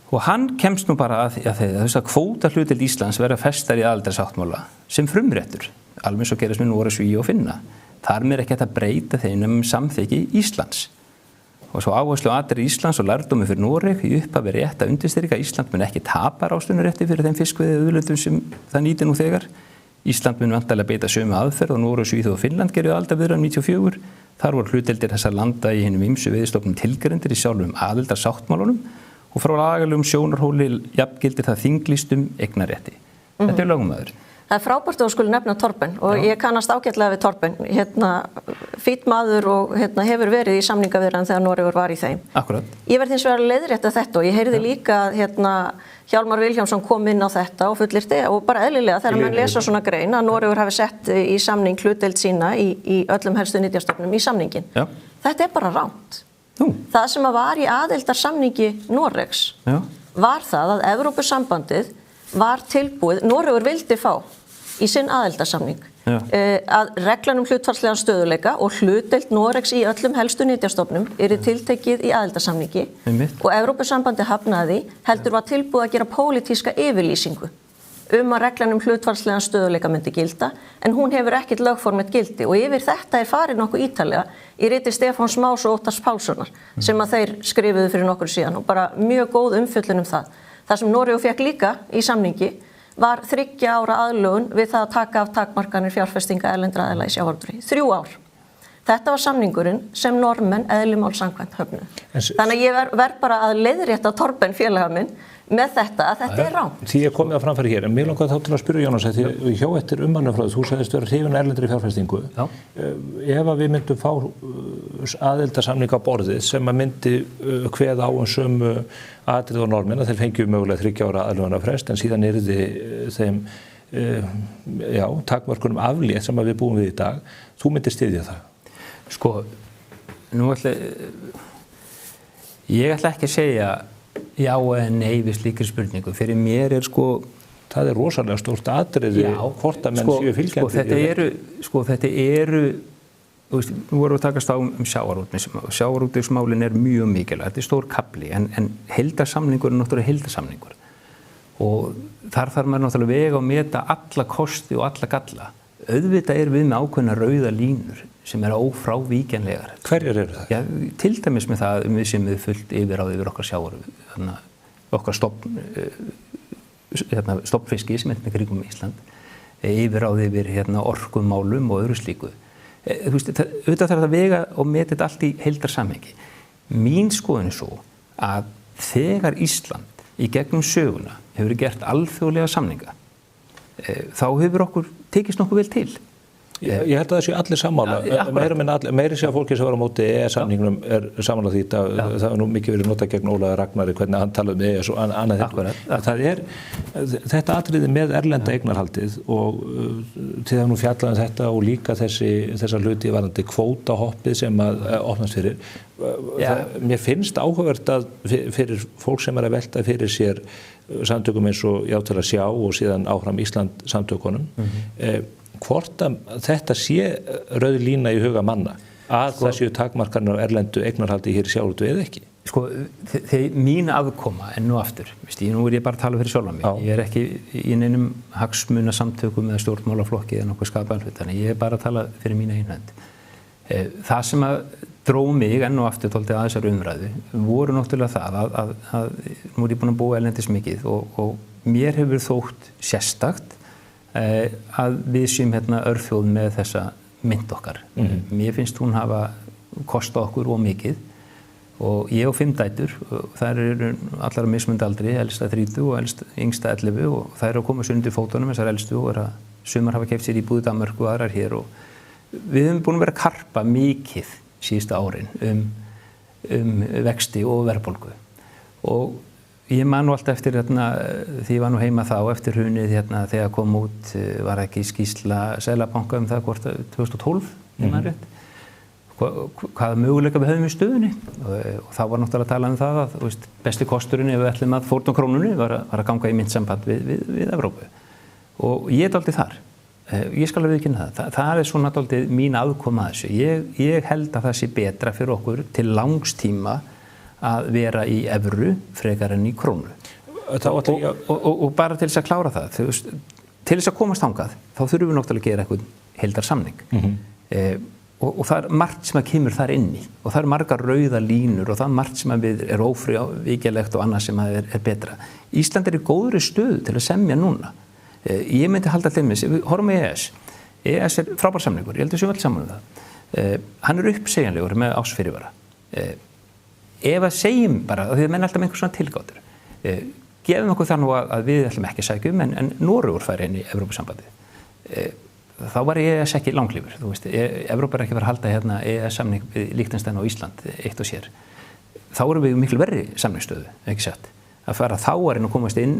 Og hann kemst nú bara að þess að kvótahlutdeild Íslands verða festar í aðildarsáttmála sem frumréttur alveg eins og gerist með Noreg, Svíþjóð og Finna. Þar með ekki hægt að breyta þeim um samþykki Íslands. Og svo áherslu á atriði Íslands og lærdómi fyrir Noreg í upphafi rétt að undirstrika að Ísland mun ekki tapa ráðstöfunarrétti fyrir þeim fiskveiðiauðlindum sem það nýtir nú þegar. Ísland mun vantarlega beita sömu aðferð og Noreg, Svíþjóð og Finnland gerðu aldarviðræðum 94. Þar voru hlutdeildir þessar landa í hinum ýmsu veiðistofnum tilgreindir í sjálfum aðildarsáttmálunum og frá lagalegum sjónarhóli jafngildir það þinglýstum eignarrétti. Þetta er lögmaður. Það er frábært að skuli nefna Torben og ég kannast ágætlega við Torben. Fínn maður og hefur verið í samningaviðræðum þegar Noregur var í þeim. Akkurat. Ég verð hins vegar að leiðrétta þetta og ég heyrði líka Hjálmar Vilhjálmsson kom inn á þetta og fullyrti og bara eðlilega þegar menn lesa svona grein að Noregur hafi sett í samning hlutdeild sína í öllum helstu nytjastofnum í samningin. Já. Þetta er bara rangt. Það sem var í aðildarsamningi Noregs var það að Evrópusambandið var tilbúið, Noregur vildi fá í sinn aðildarsamning að reglan hlutfallslegan stöðuleika og hlutdeild Noregs í öllum helstu nytjastofnum yrði tiltekið í aðildarsamningi og Evrópusambandið hafnaði heldur var tilbúið að gera pólitíska yfirlýsingu að reglan hlutfallslegan stöðuleika myndi gilda en hún hefur ekkert lögformlegt gildi og yfir þetta er farið nokkuð ítarlega í riti Stefáns Más og Óttars Pálssonar sem að þeir skrifuðu fyrir nokkur síðan og bara mjög góð umfjöllun það. Það sem Noregur fékk líka í samningi var 3 ára aðlögun við það að taka af takmarkanir fjárfestinga erlendra aðila í sjávarútvegi. 3 ár. Þetta var samningurinn sem Norðmenn eðli máls samkvæmt höfnuðu. Þannig að ég verð bara að leiðrétta Torben félaga minn með þetta að þetta er rangt. Því ég komið að framfæri hér, en mér langaði þá til að spyrja Jónas að því hjá eftir ummannafræðu, þú sagðist vera hrifin erlendri fjárfestingu. Ef að við myndum fá aðildarsamning á borðið sem að myndi kveða á sömu atriði og Norðmenn að þeir fengju mögulega 3 ára aðlögunarfrest en síðan yrði þeim takmörkunum aflétt sem að við búum við í dag, þú myndir styðja það? Sko, nú ég ætla ekki að segja já eða nei við slíkri spurningu. Fyrir mér er það er rosalega stórt atriði hvort að menn séu fylgjandi. Þetta eru nú vorum við að takast á sjávarútvegsmálin er mjög mikilvægt. Þetta er stór kafli en heildarsamningur er náttúrulega heildarsamningur. Og þar þarf maður náttúrulega vega og meta alla kosti og alla galla. Auðvitað er við með ákveðna rauða línur sem er ófrávíkjanlegar. Hverjar eru það? Já, til dæmis með það við sem við fullt yfirráð yfir okkar sjávarútveg, okkar stofnfiski sem er með kringum Ísland, yfirráð yfir orkumálum og öðru slíku. Auðvitað þarf það vega og meta þetta allt í heildarsamhengi. Mín skoðun er svo að þegar Ísland í gegnum söguna hefur gert alþjóðlega samninga, þá hefur okkur tekist nokkuð vel til. Ég held að það séu allir sammála, meiri sé að fólki sem var á móti EES-samningnum er sammála því að það er nú mikið verið notað gegn Ólafi Ragnari hvernig hann talaði með EES og annað þetta atriði með erlenda eignarhaldið og þið hafum nú fjallað um þetta og líka þessa hluti varðandi kvótahoppið sem að opnast fyrir. Mér finnst áhugavert að fyrir fólk sem er að velta fyrir sér samtökum eins og Já til að sjá og síðan áfram Ísland samtökunum hvort að þetta sé rauð lína í huga manna að það séu takmarkanir á erlendu eignarhaldi hér í sjávarútvegi eða ekki? Mín aðkoma enn og aftur, nú er ég bara að tala fyrir sjálfan mig, ég er ekki í neinum hagsmunasamtökum eða stjórnmálaflokki eða nokkuð skapaðan hlut, þannig ég er bara að tala fyrir mína einhend. Það sem að dró mig enn og aftur tóltið að þessari umræðu voru náttúrulega það að nú er ég búin að búa erlendis mikið og mér hefur þótt sérstakt að við séum örþjóð með þessa mynt okkar. Mér finnst hún hafa kostað okkur og mikið og ég og 5 dætur, þær eru allar á mismunandi aldri, elsta 30 og yngsta 11 og þær eru að koma sér undir fótunum þessar elstu og sumar hafa keypt sér íbúð í Danmörku og aðrar hér og við höfum búin að vera að karpa mikið síðustu árin um vexti og verðbólgu og ég man nú alltaf eftir því ég var nú heima þá eftir hrunið þegar kom út var ekki skýrsla Seðlabanka það hvort 2012 rétt, hvaða möguleika við höfum í stöðunni og þá var náttúrulega að tala um það að besti kosturinn ef við ætlum að fórna krónunni var að ganga í myntsamband við Evrópu og ég er dálítið þar. Ég skal alveg viðurkenna það er svona dálítið mín aðkoma að þessu. Ég held að það sé betra fyrir okkur til langs tíma að vera í evru frekar en í krónu. Og bara til þess að klára það, til þess að komast þangað, þá þurfum við náttúrulega að gera eitthvað heildarsamning. Og það margt sem að kemur þar inni og það margar rauða línur og það margt sem að við ófrávíkjanlegt og annað sem að er betra. Ísland í góðri stöðu til að semja núna. Ég myndi halda til með, við horfum á EES. EES frábær samningur, ég heldur sem öll saman það. Hann uppsegjanlegur með ársfyrirvara. Ef að segjum bara, því að menn alltaf með einhver svona tilgátur, gefum okkur það nú að við ætlum ekki að sækja en Noregur fær inn í Evrópusambandið. Þá var EES ekki langlífur, þú veist, Evrópa ekki verið að halda hérna EES-samning við Liechtenstein og Ísland eitt og sér. Þá erum við miklu verri samningsstöðu, ekki satt. Að fara þá að reyna að komast inn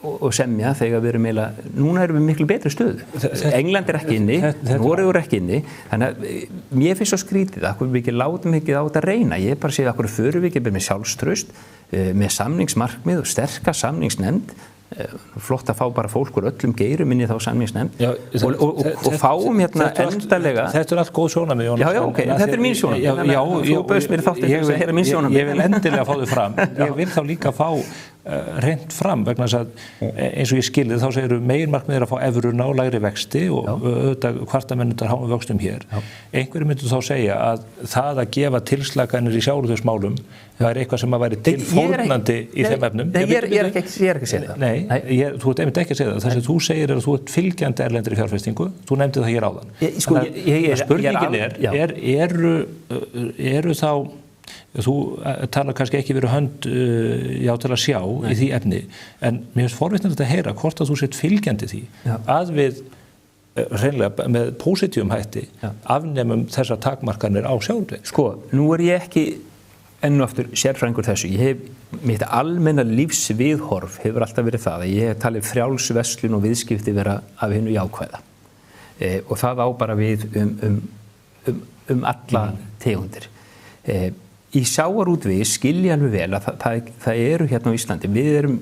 og semja þegar við erum núna erum við miklu betri stöðu. England ekki inni, Noregur ekki inni, þannig að mér finnst svo skrítið að við ekki látum ekki á þetta reyna. Ég bara sé að hverju förum við ekki með sjálfstraust, með samningsmarkmið og sterka samningsnefnd, flott að fá bara fólk úr öllum geirum inn í þá samningsnefnd og fáum hérna endalega. Þetta allt góð sjónarmið, Jónas. Já, ok, þetta mín sjónarmið. Þú bauðst mér þáttinn þess að heyra mín sjónarmið. Ég vil endilega fá þau fram. Ég vil þá líka fá reynt fram vegna þess að eins og ég skilði þá segir meginmarkmið að fá evruna og lægri vexti og auðvitað hvartamennundar háum vöxtum hér. Einhverjum myndu þá segja að það að gefa tilslaganir í sjávarútvegsmálum væri eitthvað sem að væri tilfórnandi í þeim efnum. Ég er ekki að segja það. Nei, þú ert einmitt ekki að segja það. Það sem þú segir að þú ert fylgjandi erlendri fjárfestingu. Þú nefndi það hér áðan. Spurningin eru þá þú talar kannski ekki verið hönd já til að sjá í því efni en mér finnst forvitnilegt að heyra hvort að þú sért fylgjandi því að við hreinlega með pósitífum hætti afnemum þessar takmarkanir á sjávarútvegi. Sko, nú ég ekki enn og aftur sérfræðingur þessu. Ég hef mitt almenna lífsviðhorf hefur alltaf verið það að ég hef talið frjáls verslun og viðskipti vera af hinu jákvæða og það á bara við alla tegundir. Í sjávarútvegi skilja alveg vel að það eru hérna á Íslandi, við erum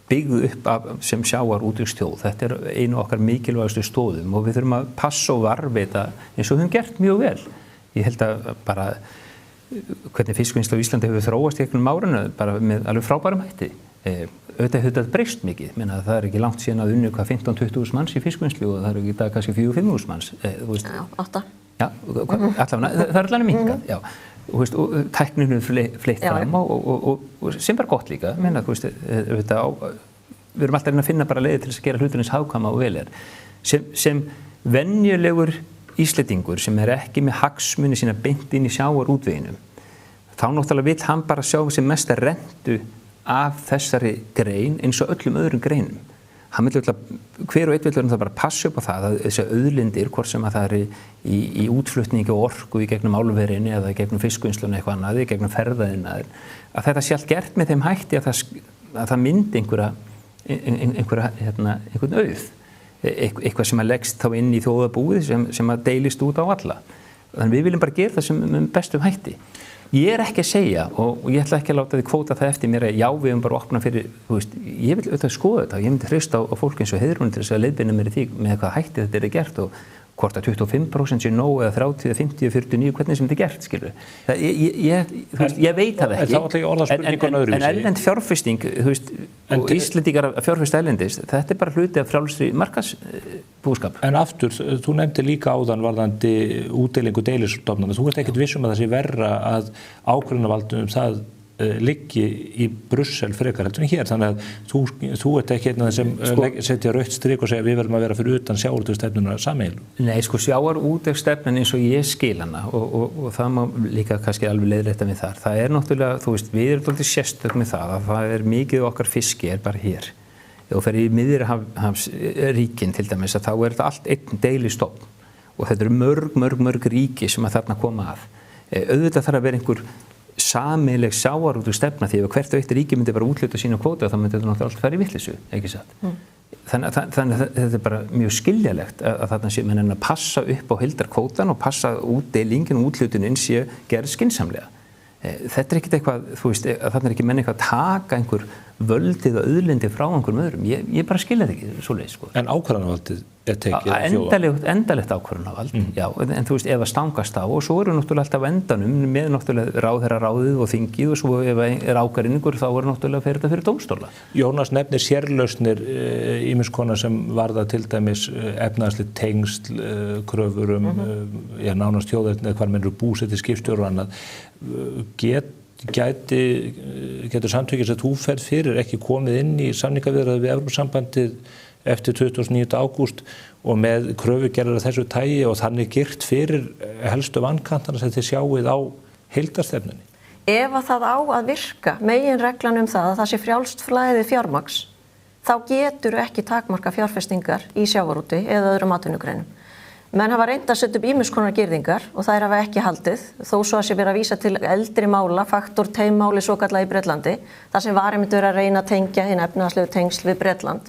byggð upp sem sjávarútvegsþjóð, þetta einu okkar mikilvægastu stóðum og við þurfum að passa og varðveita eins og við höfum gert mjög vel. Ég held að bara hvernig fiskvinnsla á Íslandi hefur þróast í einhverjum árinu bara með alveg frábærum hætti. Auðvitað hefur þetta breyst mikið, menna það ekki langt síðan að unnu 15-20.000 manns í fiskvinnslu og það ekki í dag kannski 4-5.000 manns. Já, 8. Já, allavega, það allavega minnkað, já. Og tækninu fleitt fram og sem bara gott líka, menna, við erum alltaf að finna bara leiði til þess að gera hluturins hagkvæma og vel sem venjulegur Íslendingur sem ekki með hagsmuni sína beint inn í sjávarútveginum, þá náttúrulega vill hann bara sjá sem mesta rentu af þessari grein eins og öllum öðrum greinum. Hann vill hver og einn vill það bara passa upp á það að þessi auðlindir, hvort sem að það í útflutningi og orku í gegnum álverinni eða í gegnum fiskvinnsluna eitthvað annað, í gegnum ferðaðinaður, að þetta sé allt gert með þeim hætti að það myndi einhvern auð, eitthvað sem að leggst þá inn í þjóðarbúið sem að deilist út á alla. Þannig við viljum bara gera það sem bestum hætti. Ég ekki að segja og ég ætla ekki að láta þið kvóta það eftir mér að já við höfum bara opnað fyrir, þú veist, ég vil auðvitað skoða þetta og ég myndi hlusta á fólk eins og Heiðrún til þess að leiðbeina mér í því með hvað hætti þetta gert og hvort að 25% sé nóg eða 30, 50, 49, hvernig sem þetta gert, skilur. Ég veit það ekki. En erlend fjárfesting, þú veist, og Íslendingar að fjárfesta erlendis, þetta bara hluti af frjálsri markaðsbúskap. En aftur, þú nefndi líka áðan varðandi útdeilingu deilisstofnana. Þú ert ekkert viss um að það sé verra að ákvörðunarvaldum það liggi í Brussel frekar heldur en hér, þannig að þú ert ekki einn af þeim sem setja rautt strik og segja við verðum að vera fyrir utan sjávarútvegsstefnuna sameiginlegu. Nei, sjávarútvegsstefnan eins og ég skil hana og það má líka kannski alveg leiðrétta við þar. Það náttúrulega, þú veist, við erum dálítið sérstök með það að það mikið okkar fiski bara hér. Þegar þú fer í Miðjarðarhafsríkin til dæmis að þá þetta allt einn deilistofn og þetta mörg ríki sem að þarna koma að. Auðvitað þarf að vera einhver sameiginleg sjávarútvegsstefna því ef hvert og eitt ríki myndi bara úthluta sína kvóta þá myndi þetta náttúrulega allt fara í vitleysu, ekki satt. Þannig að þetta bara mjög skiljalegt að þarna sé menn að passa upp á heildarkvótan og passa útdeilingin og úthlutunin sé gerð skynsamlega. Þetta ekkert eitthvað, þú veist, þarna ekki menn eitthvað að taka einhver völdið og auðlindi frá einhverjum öðrum. Ég bara skilja þetta ekki svoleiðis, sko. En ákvarðanavaldið tekið af þjóða? Endalegt ákvarðanavald, já, en þú veist, ef það stangast á og svo eru náttúrulega alltaf endanum með náttúrulega ráðherraráðið og þingið og svo ef ágreiningur þá eru náttúrulega fyrir þetta fyrir dómstóla. Jónas nefnir sérlausnir ýmiss konar sem varða til dæmis efnahagsleg tengsl, kröfur nánast þjóðerni eða hvar menn eru búsettir, skipstjórar og annað. Getur samtökin sem þú ferð fyrir ekki komið inn í samningaviðræður við Evrópusambandið eftir 29. ágúst og með kröfugerðir af þessu tagi og þannig girt fyrir helstu vankantana sem þið sjáið á heildarstefnunni? Ef að það á að virka meginreglan það að það sé frjálst flæði fjármagns, þá getur ekki takmarka fjárfestingar í sjávarútvegi eða öðrum atvinnugreinum. Menn hafa reynt að setja upp ýmiss konar girðingar og þær hafa ekki haldið, þó svo að sé verið að vísa til eldri mála, faktor teimmáli svokallað í Bretlandi, þar sem var einmitt verið að reyna að tengja hinn efnahagslegu tengsl við Bretland.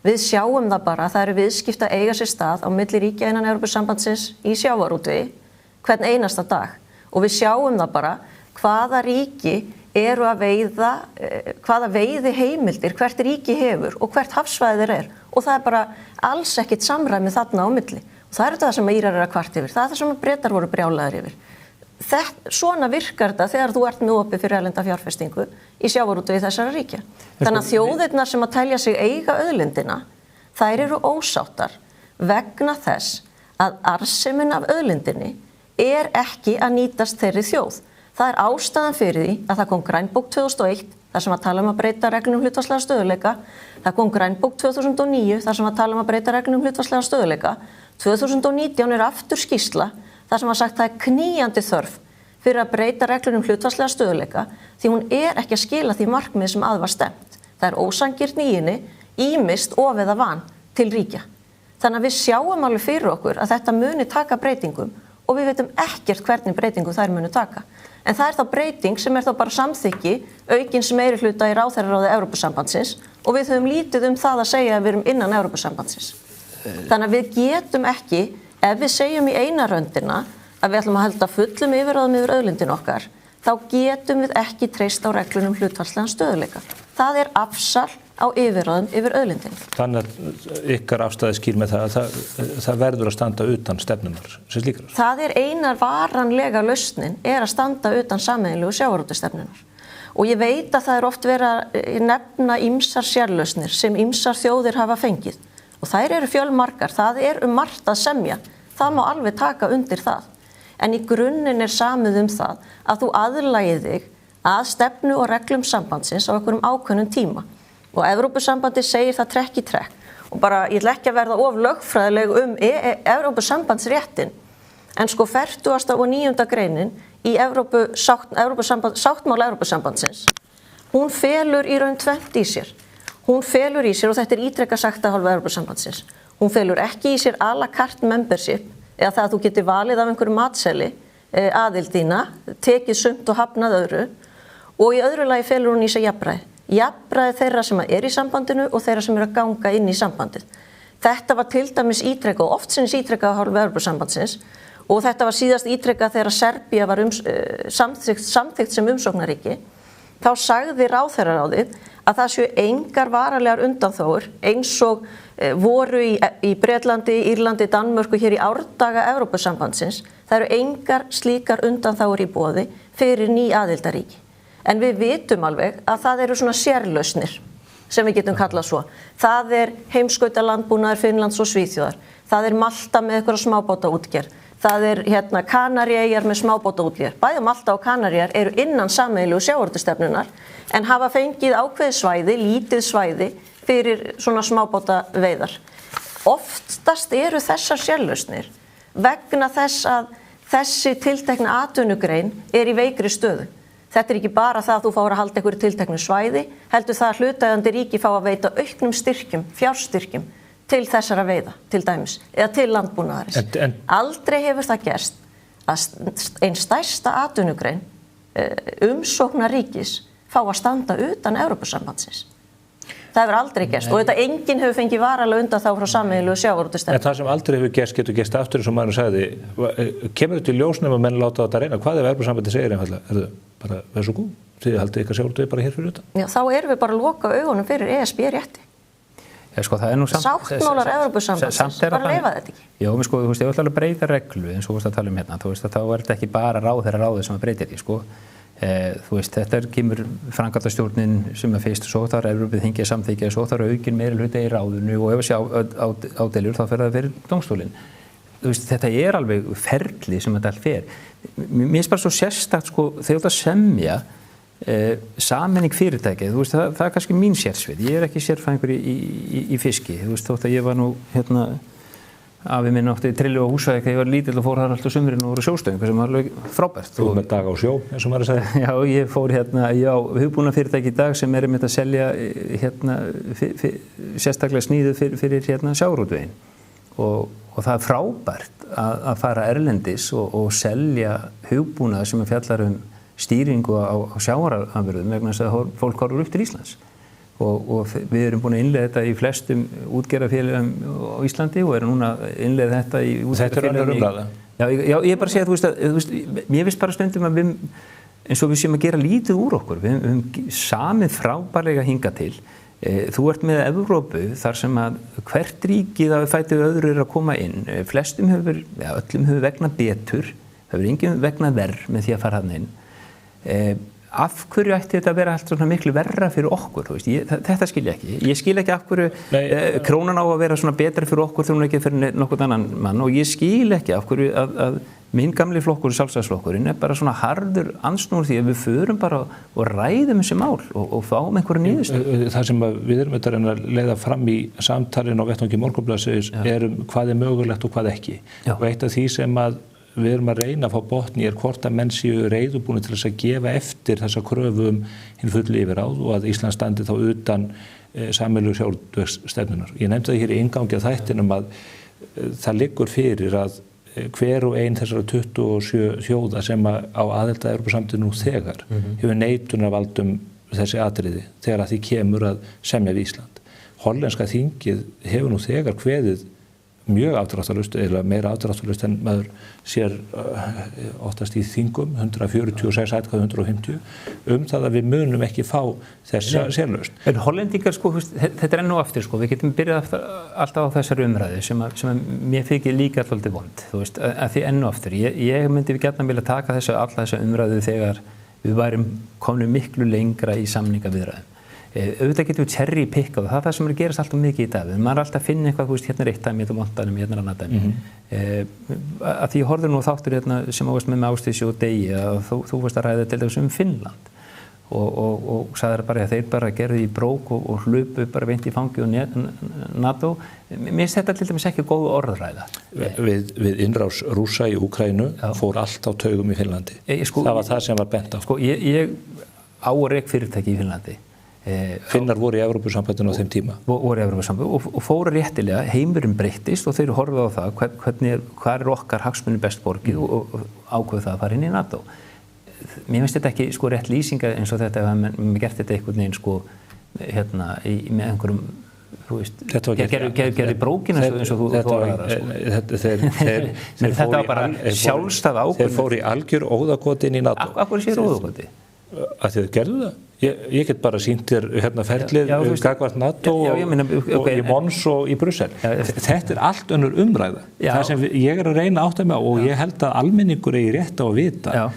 Við sjáum það bara að það eru viðskipti að eiga sér stað á milli ríkja innan Evrópusambandsins í sjávarútvegi hvern einasta dag og við sjáum það bara hvaða ríki eru að veiða, hvaða veiði heimildir hvert ríki hefur og hvert hafsvæði þeir og það er bara alls ekkit samræmi þarna á milli og það er það sem Írar eru að kvart yfir, það er það sem Bretar voru brjálaðir yfir. Svona virkar þetta þegar þú ert með opið fyrir erlenda fjárfestingu í sjávarútvegi þessara ríkja. Þannig að þjóðirnar sem að telja sig eiga auðlindina, þær eru ósáttar vegna þess að arðsemin af auðlindinni er ekki að nýtast þeirri þjóð. Það er ástæðan fyrir því að það kom grænbók 2001 þar sem að tala að breyta reglum hlutfallslega stöðugleika. Það kom grænbók 2009 þar sem að tala að breyta reglum hlutfallslega stöðugleika. 2019 aftur skýrsla þar sem að sagt það knýjandi þörf fyrir að breyta reglum hlutfallslega stöðugleika því hún er ekki að skila því markmið sem að var stefnt. Það er ósanngirni í henni, ýmist of eða van til ríkja. Þannig að við sjáum alveg fyrir okkur að þetta muni taka breytingum og við veitum ekkert hvernig breytingu þær muni taka. En það er þá breyting sem er þá bara samþykki aukins meirihluta í ráðherraráði Evrópusambandsins og við höfum lítið það að segja að við erum innan Evrópusambandsins. Þannig að við getum ekki, ef við segjum í eina röndina að við ætlum að halda fullum yfirráðum yfir auðlindin okkar, þá getum við ekki treyst á reglunum hlutfallslegan stöðugleika. Það er afsal á yfirráðum yfir auðlindin. Þannig að ykkar afstæði skýr með það að það verður að standa utan stefnunar sem slíkrar. Það er einar varanlega lausnin að standa utan sameiginlegu sjávarútvegsstefnunar. Og ég veit að það er oft verið að nefna ýmsar sérlausnir sem ýmsar þjóðir hafa fengið. Og þær eru fjölmargar, það er margt að semja. Það má alveg taka undir það. En í grunninn er samið það að þú aðlagir þig að stefnu og reglum sambandsins á einhverjum ákveðnum tíma. Og Evrópusambandið segir það trekk í trekk. Og bara, ég ætla ekki að verða of lögfræðileg Evrópusambandsréttin. En sko 49. greinin í sáttmála Evrópusambandsins, hún felur í raun tvennt í sér. Hún felur í sér, og þetta er ítrekað sagt af hálfu Evrópusambandsins, hún felur ekki í sér à la carte membership, eða það að þú getur valið af einhverju matseli aðildína, tekið sumt og hafnað öðru, og í öðru lagi felur hún í sér jafnræði. Jafnræði þeirra sem er í sambandinu og þeirra sem eru að ganga inn í sambandið. Þetta var til dæmis ítrekað, oft sinns ítrekað af hálfu Evrópusambandsins, og þetta var síðast ítrekað þegar Serbía var samþykkt sem umsóknaríki. Þá sagði ráðherraráðið að það séu engar varanlegar undanþágur eins og voru í Bretlandi, Írlandi, Danmörku hér í árdaga Evrópusambandsins. Það eru engar slíkar undanþágur í boði fyrir ný aðildaríki. En við vitum alveg að það eru svona sérlausnir sem við getum kallað svo. Það er heimskautalandbúnaður Finnlands og Svíþjóðar. Það er Malta með eitthvað smábátaútgerð. Það er Kanaríeyjar með smábátaútgerð. Bæði Malta og Kanaríeyjar eru innan sameiginlegu sjávarútvegsstefnunnar en hafa fengið ákveðið svæði, lítið svæði fyrir svona smábátaveiðar. Oftast eru þessar sérlausnir vegna þess að þessi tiltekna atvinnugrein er í veikri stöðu. Þetta er ekki bara það að þú fáir að halda einhverju tilteknu svæði, heldur það að hlutaðeigandi ríki fá að veita auknum styrkjum, fjárstyrkjum til þessara veiða, til dæmis, eða til landbúnaðarins. Aldrei hefur það gerst að einn stærsta atvinnugrein umsóknaríkis fá að standa utan Evrópusambandsins. Það hefur aldrei gerst og þetta enginn hefur fengið varanlega undan þá frá sameiginlegu sjávarútvegsstefnu. En það sem aldrei hefur gerst getur gerst aftur eins og maður sagði, kemur þetta í ljós nema menn láta þetta reyna? Hvað ef Evrópusambandið segir einfaldlega, bara verð svo góð? þið haldið ykkar sjávarútvegi bara hér fyrir utan. Já, þá erum við bara að loka augunum fyrir ESB-rétti. Já, sko, það nú Sáttmálar Evrópusambandsins, bara leyfa þetta ekki. Já, men sko, þú veist, ég ætla að breyta reglu eins og þú veist að tala hérna, þú veist að þá þetta ekki bara ráðið sem að breyta því, sko. Þú veist, þetta kemur framkvæmdastjórnin sem fyrst, svo þarf Evrópuþingið samþykkja, svo þarf aukin meirihluti í ráðinu og ef að sé ádeilur þá fer það fyrir dómstólinn. Þú veist, þetta alveg ferli sem þetta allt fer. Mér finnst bara svo sérstakt, sko, þegar þú ert að semja sammenning fyrirtækið, þú veist, það kannski mín sérsvið. Ég ekki sérfræðingur í fiski, þú veist, þótt að ég var nú, afi minn átti trillu á Húsavík þegar ég var lítill og fór þar alltaf sumrin og voru sjóstöðingar sem var alveg frábært. Þú með dag á sjó, eins og maður sagði. Já, ég fór ég á hugbúnaðarfyrirtæki í dag sem einmitt að selja sérstaklega sníðu fyrir sjávarútveginn. Og það frábært að fara erlendis og selja hugbúnað sem fjallar stýringu á sjávarafurðum vegna þess að fólk horfir upp til Íslands. Og við erum búin að innleiða þetta í flestum útgerðarfélögum á Íslandi og erum núna að innleiða þetta í útgerðarfélögum. Þetta önnur umræða. Já, ég bara segja, þú veist, mér finnst bara stundum að eins og við séum að gera lítið úr okkur. Við höfum samið frábærlega hingað til. Þú ert með Evrópu þar sem að hvert ríkið að fætið öðru að koma inn. Öllum hefur vegnað betur, hefur enginn vegnað verr með því að fara þarna inn. Af hverju ætti þetta að vera allt svona miklu verra fyrir okkur, þú veist, þetta skil ég ekki. Ég skil ekki af hverju krónan á að vera svona betra fyrir okkur þegar hún ekki fyrir nokkurn annan mann og ég skil ekki af hverju að minn gamli flokkur, Sjálfstæðisflokkurinn, bara svona harður andsnúr því að við förum bara og ræðum þessi mál og fáum einhverja niðurstöðu. Það sem við erum að reyna að leiða fram í samtalinu á vettvangi Morgunblaðsins hvað mögulegt og hvað ekki. Já. Og eitt af því sem við erum að reyna að fá botn í hvort að menn séu reiðubúnir til þess að gefa eftir þessa kröfu hinn fullu yfirráð og að Ísland standi þá utan sameiginlegu sjávarútvegsstefnunnar. Ég nefndi það hér í inngangi að þættinum að það liggur fyrir að hver og ein þessara 27 þjóða sem á aðild að Evrópusambandinu nú þegar hefur neitunarvald þessi atriði þegar að því kemur að semja við Ísland. Hollenska þingið hefur nú þegar kveðið mjög afdráttarlaust, eða meira afdráttarlaust en maður sér oftast í þingum, 146 atkvæði 150, það að við munum ekki fá þessa sérlaust. En hollendingar, sko, þetta enn og aftur, sko, við getum byrjað alltaf á þessari umræðu sem mér þykir líka alltaf vond, þú veist, að því enn og aftur. Ég myndi gjarnan vilja taka alla þessa umræðu þegar við værum komin miklu lengra í samningaviðræðum. Auðvitað getum við cherry pickað og það sem gerast alltaf mikið í dag. Maður alltaf að finna eitthvað, þú veist, hérna eitt dæmi, hérna montanum, hérna annað dæmi. Að því ég horfði nú þáttur hérna sem ást með Ásdísi og Degi að þú varst að ræða til dæmis Finnland og sagðir bara að þeir bara gerðu í brók og hlupu bara beint í fangi og NATO. Mér finnst þetta til dæmis ekki góð orðræða. Við innrás Rússa í Úkraínu fór allt á taugum í Finnlandi. Það var það sem var bent á. Sko, ég á og rek fyrirtæki í Finnlandi. Finnar voru í Evrópusambandinu á þeim tíma. Voru í Evrópusambandinu og fóru réttilega, heimurinn breyttist og þeir horfðu á það hvað okkar hagsmunni best borgið og ákveðu það að fara inn í NATO. Mér finnst þetta ekki sko rétt lýsinga eins og þetta ef maður gert þetta einhvern veginn sko hérna með einhverjum, þú veist, gerði brókina eins og þú orðar það sko. Þetta var bara sjálfstæð ákvörðun. Þeir fóru í algjör óðagoti inn í NATO. Af hverju séu óðagoti? Að þið gerðu það? Ég get bara sýnt þér hérna ferlið gagvart NATO og í Mons og í Brussel. Þetta allt önnur umræða. Það sem ég að reyna að átta mig á og ég held að almenningur eigi rétt á að vita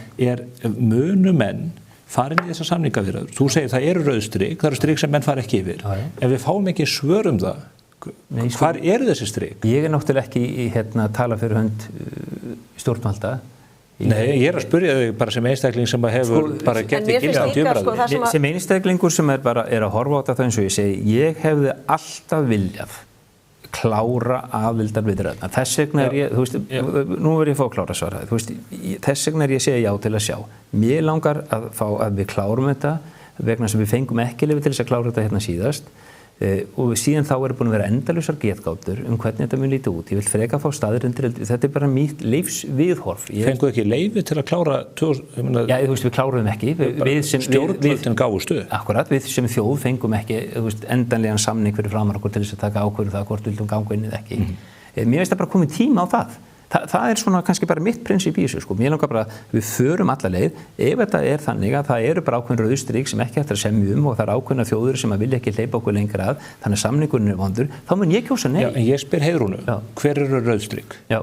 munu menn farin í þessar samningaviðræður. Þú segir það eru rauðstrik, það eru strik sem menn fara ekki yfir. En við fáum ekki svör það. Hvar eru þessi strik? Ég náttúrulega ekki að tala fyrir hönd stjórnvalda. Nei, ég að spyrja þig bara sem einstakling sem hefur bara gett ekki inn á umræðu. Sem einstaklingur sem bara að horfa á þetta eins og ég segi, ég hefði alltaf viljað klára aðildarviðræðurnar. Þess vegna ég, þú veist, nú verð ég að fá að klára svaraði, þú veist, þess vegna ég segi já til að sjá. Mér langar að fá að við klárum þetta vegna sem við fengum ekki leyfi til þess að klára þetta hérna síðast. Og síðan þá búin að vera endalausar getgátur hvernig þetta mun lítið út. Ég vil freka fá staðreyndir, þetta bara mitt lífsviðhorf. Fenguð ekki leyfi til að klára Já, þú veist, við kláruðum ekki. Stjórnvöldin gáfu stuð. Akkurat, við sem þjóð fengum ekki endanlegan samning fyrir framar okkur til þess að taka ákvörðu það hvort við vildum ganga inn eða ekki. Mér finnst það bara komið tíma á það. Það svona kannski bara mitt prinsip í þessu, sko. Mér langar bara að við förum alla leið, ef þetta þannig að það eru bara ákveðin rauðstrik sem ekki hægt að semja og það eru ákveðna þjóðir sem vilja ekki hleypa okkur lengra að, þannig að samningurinn vondur, þá mun ég kjósa nei. Já, en ég spyr Heiðrúnu, hver eru rauðstrik? Já.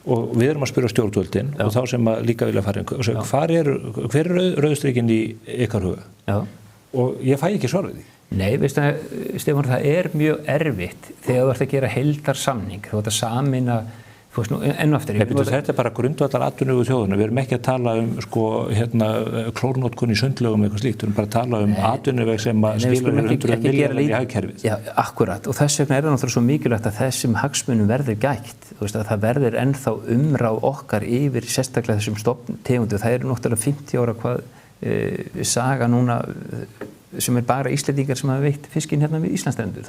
Og við erum að spyrja stjórnvöldin og þá sem að líka vilja fara hver er rauðstrikin í ykkar huga? Já. Og ég fæ ekki svarið því. Nei, veistu, Stefán, það mjög erfitt þegar þú ert að gera heildarsamning, þú ert að sameina enn og aftur. Þetta bara grundvallar atvinnugu þjóðuna. Við erum ekki að tala klórnotkun í sundlögum eitthvað slíkt, við erum bara að tala atvinnuveg sem skilar 100 milljarðar í hagkerfið. Já, akkurat. Og þess vegna það náttúrulega svo mikilvægt að þessum hagsmunum verður gætt. Þú veist að það verður ennþá umráð okkar yfir sérstaklega þessum stofntegundu. Það náttúrulega 50 ára saga núna sem bara Íslendingar sem hafa veitt fiskinn við Íslandsstrendur.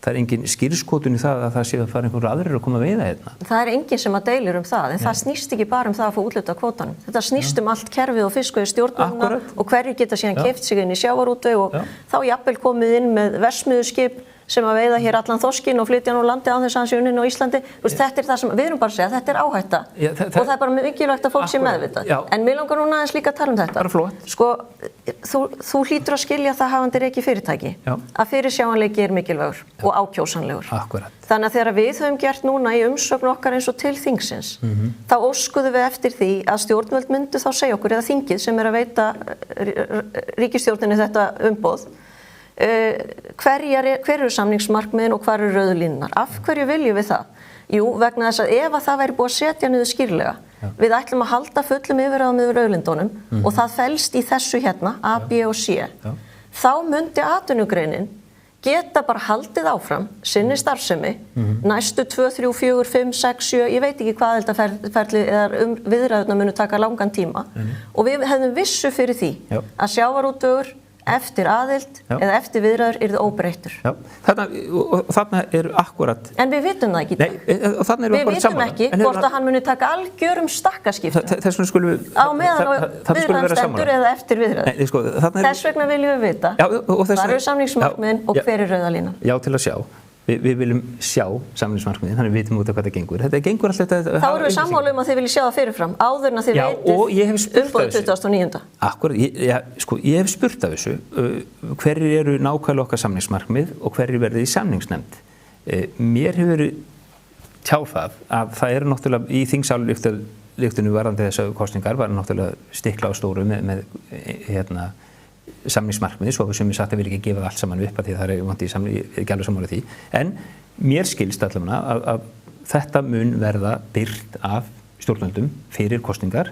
Það engin skýrskotun í það að það sé að fara einhverju aðrir að koma að veiða hérna. Það engin sem að deilir það, en það snýst ekki bara það að fá úthlutað kvótanum. Þetta snýst allt kerfið og fiskveiðistjórnina og hverjir geta síðan keypt sig inn í sjávarútveg og þá jafnvel komið inn með verksmiðjuskip sem að veiða hér allan þorskinn og flytja hann úr landi án þess að hann sé unninn á Íslandi. Þetta það sem við erum bara að segja, þetta áhætta og það bara mikilvægt að fólk sé meðvitað. En mig langar núna aðeins líka að tala þetta. Sko, þú hlýtur að skilja það hafandi rekið fyrirtæki að fyrirsjáanleiki mikilvægur og ákjósanlegur. Akkurat. Þannig að þegar við höfum gert núna í umsögn okkar eins og til þingsins, þá óskuðum við eftir því að stjórnvöld myndu þá segja okkur eða þingið sem að veita ríkisstjórninni þetta umboð. Hver eru samningsmarkmiðin og hvar eru rauðu línurnar? Af hverju viljum við það? Jú, vegna þess að ef að það væri búið að setja niður skýrlega, við ætlum að halda fullum yfirráðum yfir auðlindunum og það felst í þessu A, B og C, þá myndi atvinnugreinin geta bara haldið áfram sinni starfsemi næstu 2, 3, 4, 5, 6, 7, ég veit ekki hvað þetta ferli eða viðræðurnar munu taka langan tíma og við hefðum vissu fyrir því að sjávarútvegur eftir aðild eða eftir viðræður yrðu óbreyttur. Já, þarna akkurat. En við vitum það ekki. Nei, og þarna við vitum ekki hvort að hann muni taka algjörum stakkaskiptum. Þess vegna skulum við á meðan viðræðan stendur eða eftir viðræður. Nei, sko, þess vegna viljum við vita. Það eru samningsmarkmiðin og hver rauða línan. Já, til að sjá. Við viljum sjá samningsmarkmiðin, þannig við vitum út af hvað það gengur. Þetta gengur alltaf þetta. Þá erum við sammála að þið viljið sjá það fyrirfram, áður en að þið veitið umboð 2009. Akkurat, ég hef spurt af þessu, hverjir eru nákvæmlega okkar samningsmarkmið og hverjir verði í samningsnefnd. Mér hefur verið tjáð að það eru náttúrulega í þingsályktinu varðandi þessu kosningar var náttúrulega stikla á stóru með samningsmarkmiði, svo sem ég sagt að vil ekki gefa það allt saman upp að því það vandi ekki alveg sammála því, en mér skilst allavega að þetta mun verða birt af stjórnvöldum fyrir kosningar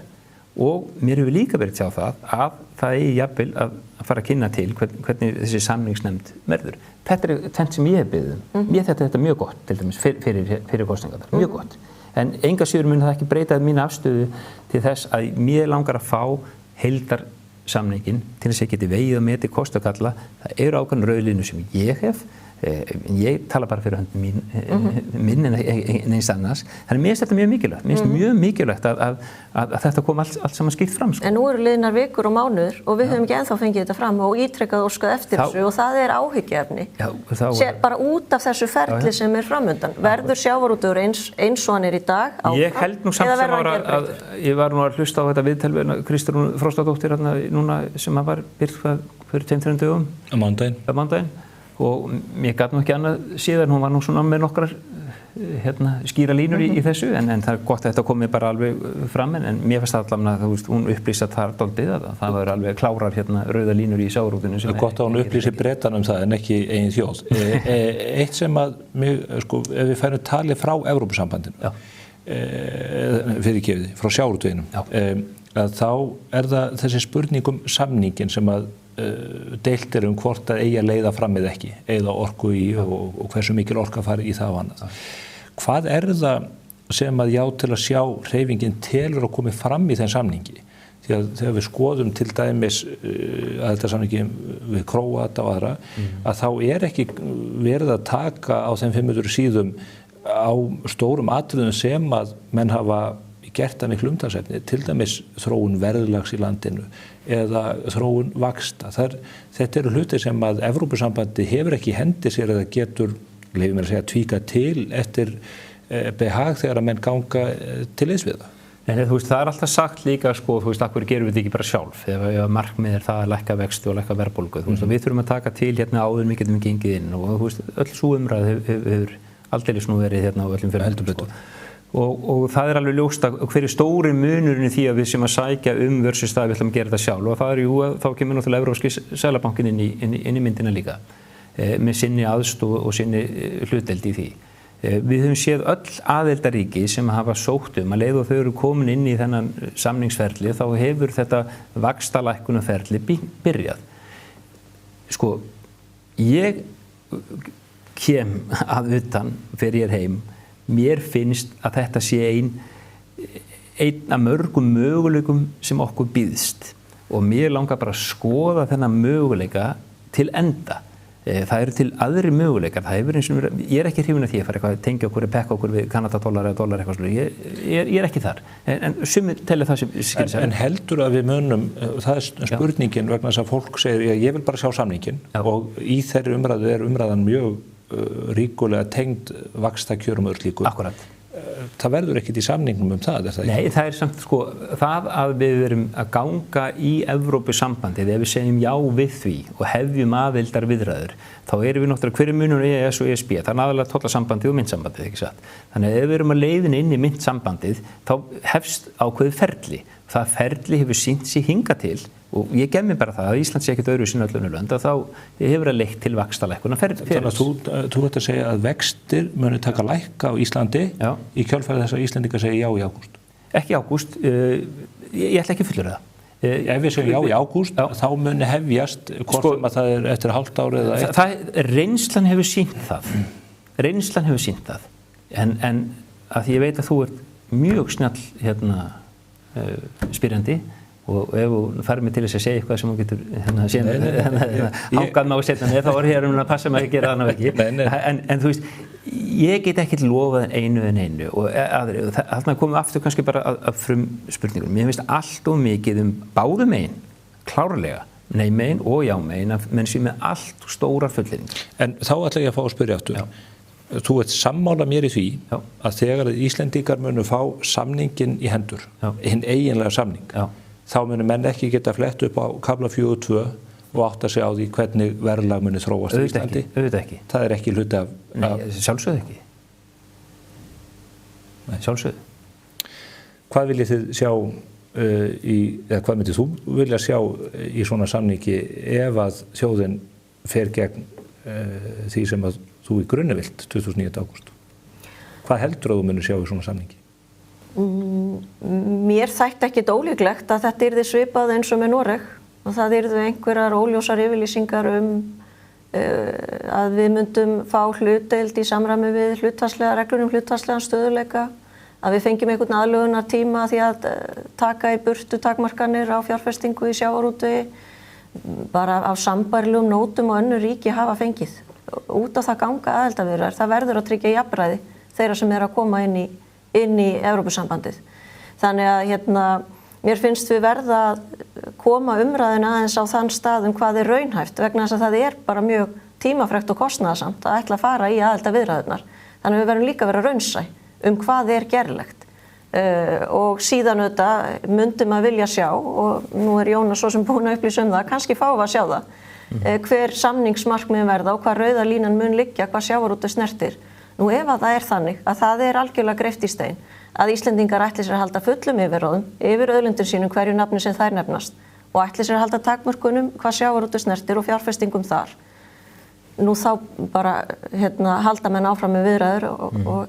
og mér hefur líka verið tjáð að það jafnvel að fara að kynna til hvernig þessi samningsnefnd verður. Þetta tvennt sem ég hef beðið mér þetta mjög gott, til dæmis fyrir kosningar, mjög gott, en enga síður mun það ekki breyta mína afstöðu til þess að mér langar að fá heildar samningin til þess að ég geti vegið og metið kost og galla. Það eru ákveðnar rauðlínur sem ég hef, ég tala bara fyrir hönd minn en eins annars. Þannig mér finnst þetta mjög mikilvægt. Mér finnst mjög mikilvægt að þetta kom allt saman skýrt fram. En nú eru liðnar vikur og mánuður og við höfum ekki ennþá fengið þetta fram og ítrekkað óskað eftir þessu og það áhyggjuefni. Bara út af þessu ferli sem framundan. Verður sjávarútvegur eins og hann í dag áfram? Ég held nú samt sem að ég var nú að hlusta á þetta viðtal við Kristrún Frostadóttir núna sem var birt fyrir 2-3 dögum. Á mánudaginn. Og mér gat nú ekki annað síðan, hún var nú svona með nokkrar skýra línur í þessu en það gott að þetta komi bara alveg fram en mér fannst allavega að hún upplýsa þar dálítið að það var alveg klárar rauða línur í sjávarútveginu. Það er gott að hún upplýsi Bretann það en ekki eigin þjóð. Eitt sem að ef við færum talið frá Evrópusambandinu fyrirgefið, frá sjávarútveginum þá það þessi spurningum samningin sem að deilt hvort að eigi að leiða fram eða ekki, eða orku í og hversu mikil orka fari í það og annað. Hvað það sem að já til að sjá hreyfingin telur að komi fram í þeim samningi? Því að þegar við skoðum til dæmis að þetta samningi við Króata og aðra, að þá ekki verið að taka á þeim 500 síðum á stórum atriðum sem að menn hafa gert að miklu umtalsefni, til dæmis þróun verðlags í landinu eða þróun vaxta. Þetta eru hlutir sem að Evrópusambandi hefur ekki í hendi sér eða getur, leyfum mér að segja, tvíka til eftir behag þegar að menn ganga til liðs við það. Nei, þú veist, það alltaf sagt líka, sko, þú veist, akkur gerum við þetta ekki bara sjálf, ef markmið það að lækka vexti og lækka verðbólgu, þú veist, og við þurfum að taka til hérna áður við getum gengið inn og þú veist, öll svo umræð hefur aldeilis nú verið hérna á öllum fyrir heldur betur. Og það alveg ljóst að hverju stóri munurinn í því að við sem að sækja versus það að við ætlum að gera þetta sjálf og það jú að þá kemur náttúrulega Evrópski seðlabankinn inn í myndina líka með sinni aðstoð og sinni hlutdeild í því. Við höfum séð öll aðildarríki sem hafa sótt að leið og þau eru komin inn í þennan samningsferli þá hefur þetta vaxtalækkunarferli byrjað. Sko, ég kem að utan þegar ég heim, mér finnst að þetta sé einn af mörgum möguleikum sem okkur býðst og mér langar bara að skoða þennan möguleika til enda. Það eru til aðri möguleikar, það hefur eins og ég ekki hrifin af því að fara eitthvað að tengja okkur, pekka okkur við kanadadollar eða dollar eitthvað svona, ég ekki þar, en sumir telja það sem skilja. En heldur að við munum, það spurningin vegna þess að fólk segir, ég vil bara sjá samningin og í þeirri umræðu umræðan mjög ríkulega tengd vaxtakjörum og öll líku. Akkurat. Það verður ekkert í samningum það, það ekki? Nei, það samt sko, það að við verum að ganga í Evrópusambandið, ef við segjum já við því og hefjum aðildar viðræður, þá erum við náttúrulega hverju munur EES og ESB, það aðalega tollasambandið og myntsambandið, ekki satt. Þannig að ef við erum að leiðin inn í myntsambandið, þá hefst ákveðið ferli. Það ferli hefur sýnt sig hinga til og ég gef mér bara það að Ísland sé ekkert öðru sín öllum lönd að þá hefur það leitt til vaxtalækkunar ferli. Þannig að þú ert að segja að vextir muni taka lækka á Íslandi í kjölfarið þess að Íslendingar segja já í ágúst? Ekki í ágúst, ég ætla ekki að fullyrða það. Ef við segjum já í ágúst, þá muni hefjast hvort sem að það eftir hálft ári eða eitt? Reynslan hefur sýnt það. Reynslan hefur sýnt það. En að því ég veit að þú ert mjög snjall spyrjandi og ef þú fær mig til þess að segja eitthvað sem þú getur ágað mig á setna þá ég að passa mig að gera það ekki en þú veist, ég get ekki lofað einu og þarna komum við aftur kannski bara að frum spurningunum. Mér finnst allt of mikið báðu megin, klárlega nei megin og já megin að menn sé með allt stórar fullyrðingar. En þá ætla ég að fá að spyrja aftur. Þú ert sammála mér í því að þegar Íslendingar munu fá samningin í hendur, hinn eiginlega samning, þá munu menn ekki geta flett upp á kafla 4.2 og átta sig á því hvernig verðlag muni þróast í Íslandi. Auðvitað ekki. Það ekki hluti af... Nei, sjálfsögðu ekki. Sjálfsögðu. Hvað viljið þið sjá eða hvað myndir þú vilja sjá í svona samningi ef að þjóðin fer gegn því sem að þú í grunni vilt 29. ágúst? Hvað heldur að þú munir sjá í svona samningi? Mér þætti ekkit ólíklegt að þetta yrði svipað eins og með Noreg og það yrðu einhverjar óljósar yfirlýsingar að við myndum fá hlutdeild í samræmi við reglur hlutfallslegan stöðuleika, að við fengjum einhvern aðlögunar tíma því að taka í burtu takmarkanir á fjárfestingu í sjávarútvegi, bara af sambærilegum nótum og önnur ríki hafa fengið. Út á það ganga aðildarviðræður, það verður að tryggja jafnræði þeirra sem að koma inn í Evrópusambandið. Þannig að mér finnst við verða að koma umræðina aðeins á þann stað hvað er raunhæft vegna þess að það er bara mjög tímafrekt og kostnaðarsamt að ætla að fara í aðildarviðræðurnar. Þannig að við verðum líka að vera raunsæ hvað er gerlegt. Og síðan auðvitað myndum að vilja sjá og nú er Jónas svo sem búin að upplýsa það, kannski fáum við að sjá það. Hver samningsmarkmiðin verða og hvað rauða línan mun liggja, hvað sjávarútveg snertir. Nú ef að það er þannig að það er algjörlega greift í stein að Íslendingar ætli sér að halda fullum yfirráðum yfir auðlindum sínum hverju nafni sem þær nefnast og ætli sér að halda takmörkunum hvað sjávarútveg snertir og fjárfestingum þar. Nú þá bara halda menn áfram með viðræður og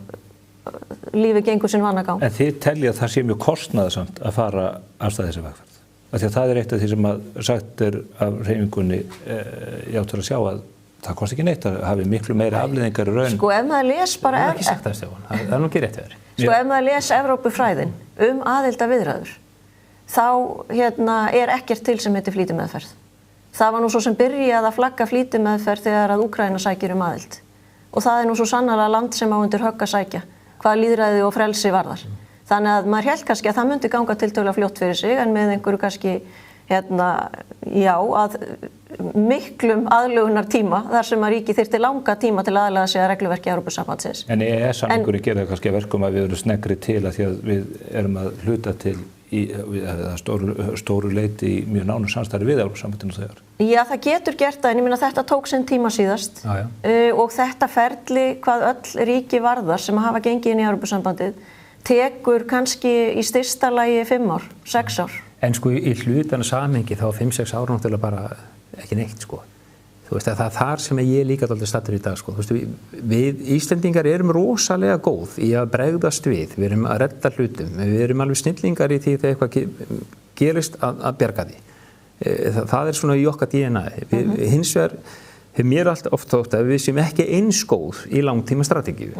lífið gengur sinn vanagang. En þið telja að það sé mjög kostnaðarsamt að fara af stað þessi vegferð? Því að það er eitt af því sem að sagt er af hreyfingunni játtur að sjá að það kosti ekki neitt að hafi miklu meiri afleiðingar í raun. Sko ef maður les bara... Það er ekki sagt það, Stefán. Það er nú ekki rétt við þér. Sko ef maður les Evrópufræðin aðildarviðræður, þá er ekkert til sem heitir flýtimeðferð. Það var nú svo sem byrjaði að flagga flýtimeðferð þegar að Úkraína sækir aðild. Og það er nú svo sannarlega land sem á undir högg að sækja, hvað lýðræði og frelsi varðar. Þannig að maður hélt kannski að það myndi ganga tiltölulega fljótt fyrir sig en með einhverju kannski já, að miklum aðlögunar tíma þar sem að ríki þyrfti langa tíma til að aðlaga sig að regluverki Evrópusambandsins. En EES-samningurinn gerir það kannski að verkum að við erum sneggri til að því að við erum að hluta til í stóru leyti í mjög nánu samstarfi við Evrópusambandinu þegar. Já, það getur gert það, en ég meina þetta tók sinn tíma síðast og þetta ferli hvað öll ríki varðar sem hafa gengið inn í Evrópusambandið tekur kannski í styrsta lagi 5 ár, 6 ár. En sko í hlutana samhengi þá 5-6 ár náttúrulega bara ekki neitt sko. Þú veist að það er þar sem ég líka dálítið stattur í dag sko. Þú veist við Íslendingar erum rosalega góð í að bregðast við erum að redda hlutum, við erum alveg snillingar í því þegar eitthvað gerist að bjarga því. Það er svona í okkar DNA. Hins vegar hefur mér alltaf oft þótt að við séum ekki eins góð í langtíma strategíu.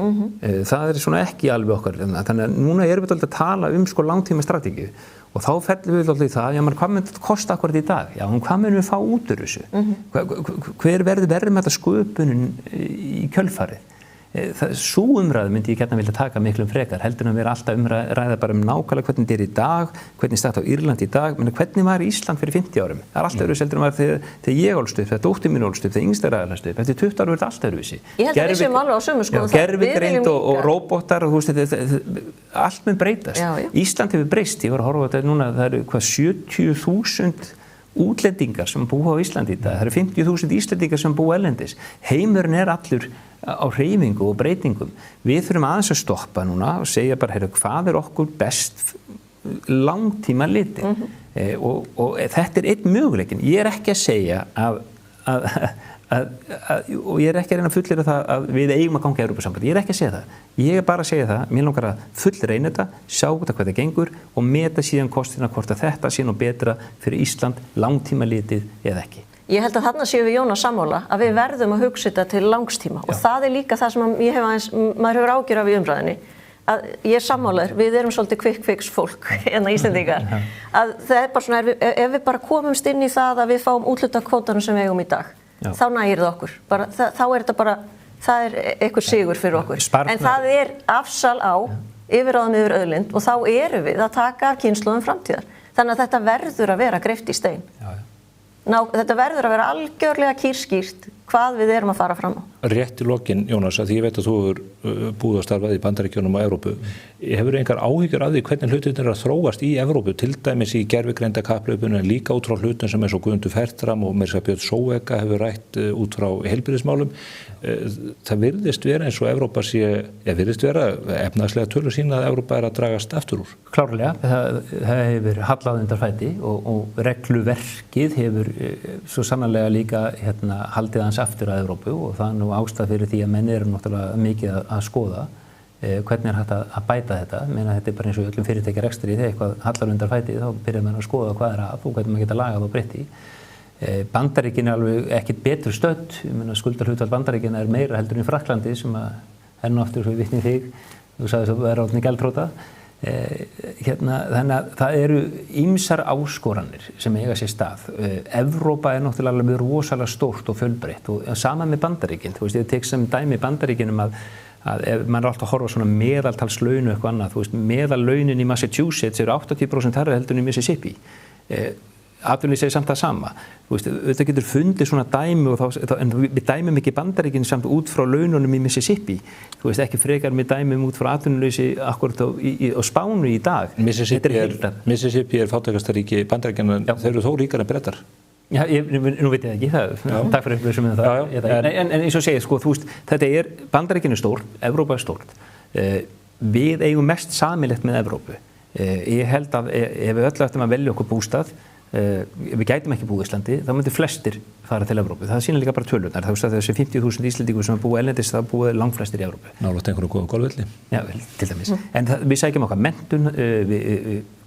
Það er svona ekki alveg okkar. Þannig að núna erum við alltaf að tala sko langtíma strategíu og þá fellum við alltaf í það, hvað mun þetta kosta akkurat í dag? Já, hvað mun við fá út úr þessu? Hver verður með þetta sköpunin í kjölfarið? Sú umræðu myndi ég gætna vilja taka miklum frekar, heldur en að vera alltaf ræða bara nákvæmlega hvernig þetta er í dag, hvernig statt á Írlandi í dag, menn hvernig var Ísland fyrir 50 árum? Það er alltaf öðruvísi heldur en var þegar ég ólst upp, þegar dóttir mín ólst upp, þegar yngsta ræðalast upp, eftir 20 árum verður þetta alltaf öðruvísi. Ég held að við séum alveg á sömu sko. Gervigreind og róbótar og þú veist, allt mun breytast. Ísland hefur breyst, ég var að horfa á þetta núna, það eru hvað 70.000 útlendingar sem búa á Íslandi í dag, það eru 50.000 Íslendingar sem búa erlendis. Heimurinn er allur á hreyfingu og breytingum. Við þurfum aðeins að stoppa núna og segja bara, hvað er okkur best langtíma litið? Og þetta er einn möguleikin. Ég er ekki að segja og ég er ekki að reyna að fullyrða það að við eigum að ganga í Evrópusambandið. Ég er ekki að segja það. Ég er bara að segja það, mér langar að fullreyna þetta, sjá þetta hvað það gengur og meta síðan kostina hvort að þetta sé nú betra fyrir Ísland langtíma litið eða ekki. Ég held að þarna séum við Jónas sammála að við verðum að hugsa þetta til langstíma og það er líka það sem ég hef aðeins, maður hefur ágjör af í umræðinni, að ég er sammálaður, við erum svolítið quick fix fólk en Íslendingar, að það er bara svona, ef við bara komumst inn í það að við fáum úthluttakvótanum sem við eigum í dag, þá nægir það okkur, bara, þá er þetta bara, það er einhver sigur fyrir okkur, en það er afsal á yfirráðum yfir auðlind og þá erum við að taka kynslóðum framtíðar, þannig að þetta verður að vera greift í stein. Þetta verður að vera algjörlega kýrskýrt hvað við erum að fara fram á. Rétt í lokin, Jónas, að því ég veit að þú hefur búið að starfað í Bandaríkjunum og Evrópu. Hefur engar áhyggjur af því hvernig hlutirnir eru að þróast í Evrópu, til dæmis í gervigreinda kapphlaupinu en líka út frá hlutum sem eins og Guðmundur Fertram og meira að segja Björn Sóeka hefur rætt út frá heilbrigðismálum. Það virðist vera eins og Evrópa virðist vera efnahagslega tölur sína að Evrópa er að dragast aftur úr. Klárlega, það hefur hallað undan fæti og regluverkið hefur svo sannarlega líka haldið hans aftur að Evrópu og það er nú ástæð fyrir því að menn eru náttúrulega mikið að skoða hvernig er hægt að bæta þetta. Meina þetta er bara eins og öllum fyrirtækja rekstri þegar eitthvað hallar undan fæti þá byrjar mann að skoða hvað er að og hvernig maður geta lagað og breytt í. Bandaríkin er alveg ekkert betur stödd, skuldarhlutfall Bandaríkina er meira heldur en Frakklandi sem er nú aftur svo vitni þig, þú sagðist að vera átni gjaldþrota. Þannig að það eru ýmsar áskoranir sem eiga sér stað. Evrópa er náttúrulega alveg rosalega stórt og fjölbreytt og sama með Bandaríkin. Þú veist, ég tek sem dæmi Bandaríkinum að ef maður er alltaf að horfa svona meðaltalslaunu eitthvað annað, þú veist, meðallaunin í Massachusetts eru 80% hærri heldur en í Mississippi. Atvinnulífið segir samt það sama. Þú veist, þetta getur fundið svona dæmi en við dæmum ekki Bandaríkin samt út frá laununum í Mississippi. Þú veist, ekki frekar með dæmum út frá atvinnulífi akkurat á Spánu í dag. Mississippi er fátækastaríki Bandaríkjanna, þeir eru þó ríkar en Bretar. Já, nú veit ég ekki, takk fyrir upplýsum með það. En eins og segja, sko, þú veist, þetta Bandaríkin er stórt, Evrópa er stórt. Við eigum mest sameiginlegt með Evrópu. Ég held að ef við öll ættum að velja okkur bústað, ef við gætum ekki búið í Íslandi, þá myndir flestir fara til Evrópu. Það sýnir líka bara tölurnar. Það er þessi 50.000 Íslendingur sem búið erlendis, það búið langflestir í Evrópu. Nálægt einhverjum góðum golfvelli. Já, til dæmis. En við sækjum okkar menntun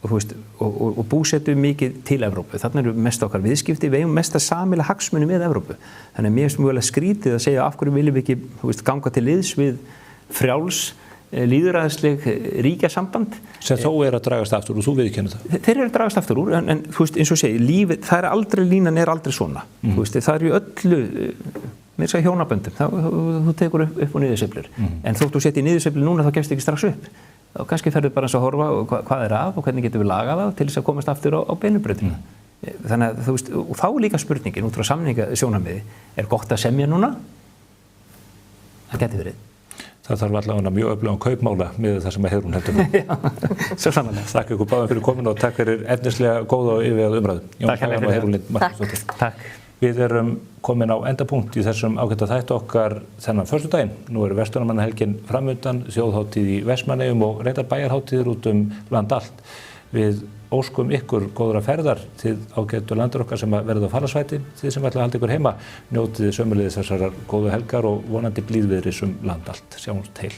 og búsettum mikið til Evrópu. Þarna eru mest okkar viðskipti, við eigum mest að sameiginlega hagsmuni með Evrópu. Þannig að mér finnst mjög skrítið að segja af hverju viljum við ekki ganga til liðs við frjáls lýðræðisleg ríkjasamband sem þó er að dragast aftur og þú viðurkennir það. Þeir eru að dragast aftur úr en þú veist eins og segi lífið, það er aldrei línan er aldrei svona. Þú veist það er í öllu með þess að hjónaböndum, þú tekur upp og niðursveiflur. En þótt þú setja í niðursveiflu núna þá kemst ekki strax upp. Og kannski ferðu bara að horfa hvað er að og hvernig getum við lagað það til þess að komast aftur á beinubrautina. Þannig að þú veist, og þá er líka spurningin út frá samningasjónarmiði, gott að semja núna? Það geti verið. Það þarf allavega mjög öflugan kaupmála með það sem að Heiðrún heldur. Já, svo sannarlega. Þakka ykkur báðum fyrir komin og takk fyrir efnislega góða og yfirvegað umræðu. Takk fyrir. Takk. Við erum komin á endapunkt í þessum ágæta þætti okkar þennan föstudaginn. Nú verslunarmannahelgin framundan, þjóðhátíð í Vestmannaeyjum og reyndar bæjarhátíðir út land allt. Við óskum ykkur góðra ferðar til ágætu landur okkar sem að verða á farasvæti. Þið sem ætla að halda ykkur heima, njótið sömuleiðis þessar góðu helgar og vonandi blíðviðris land allt. Sjáumst heil.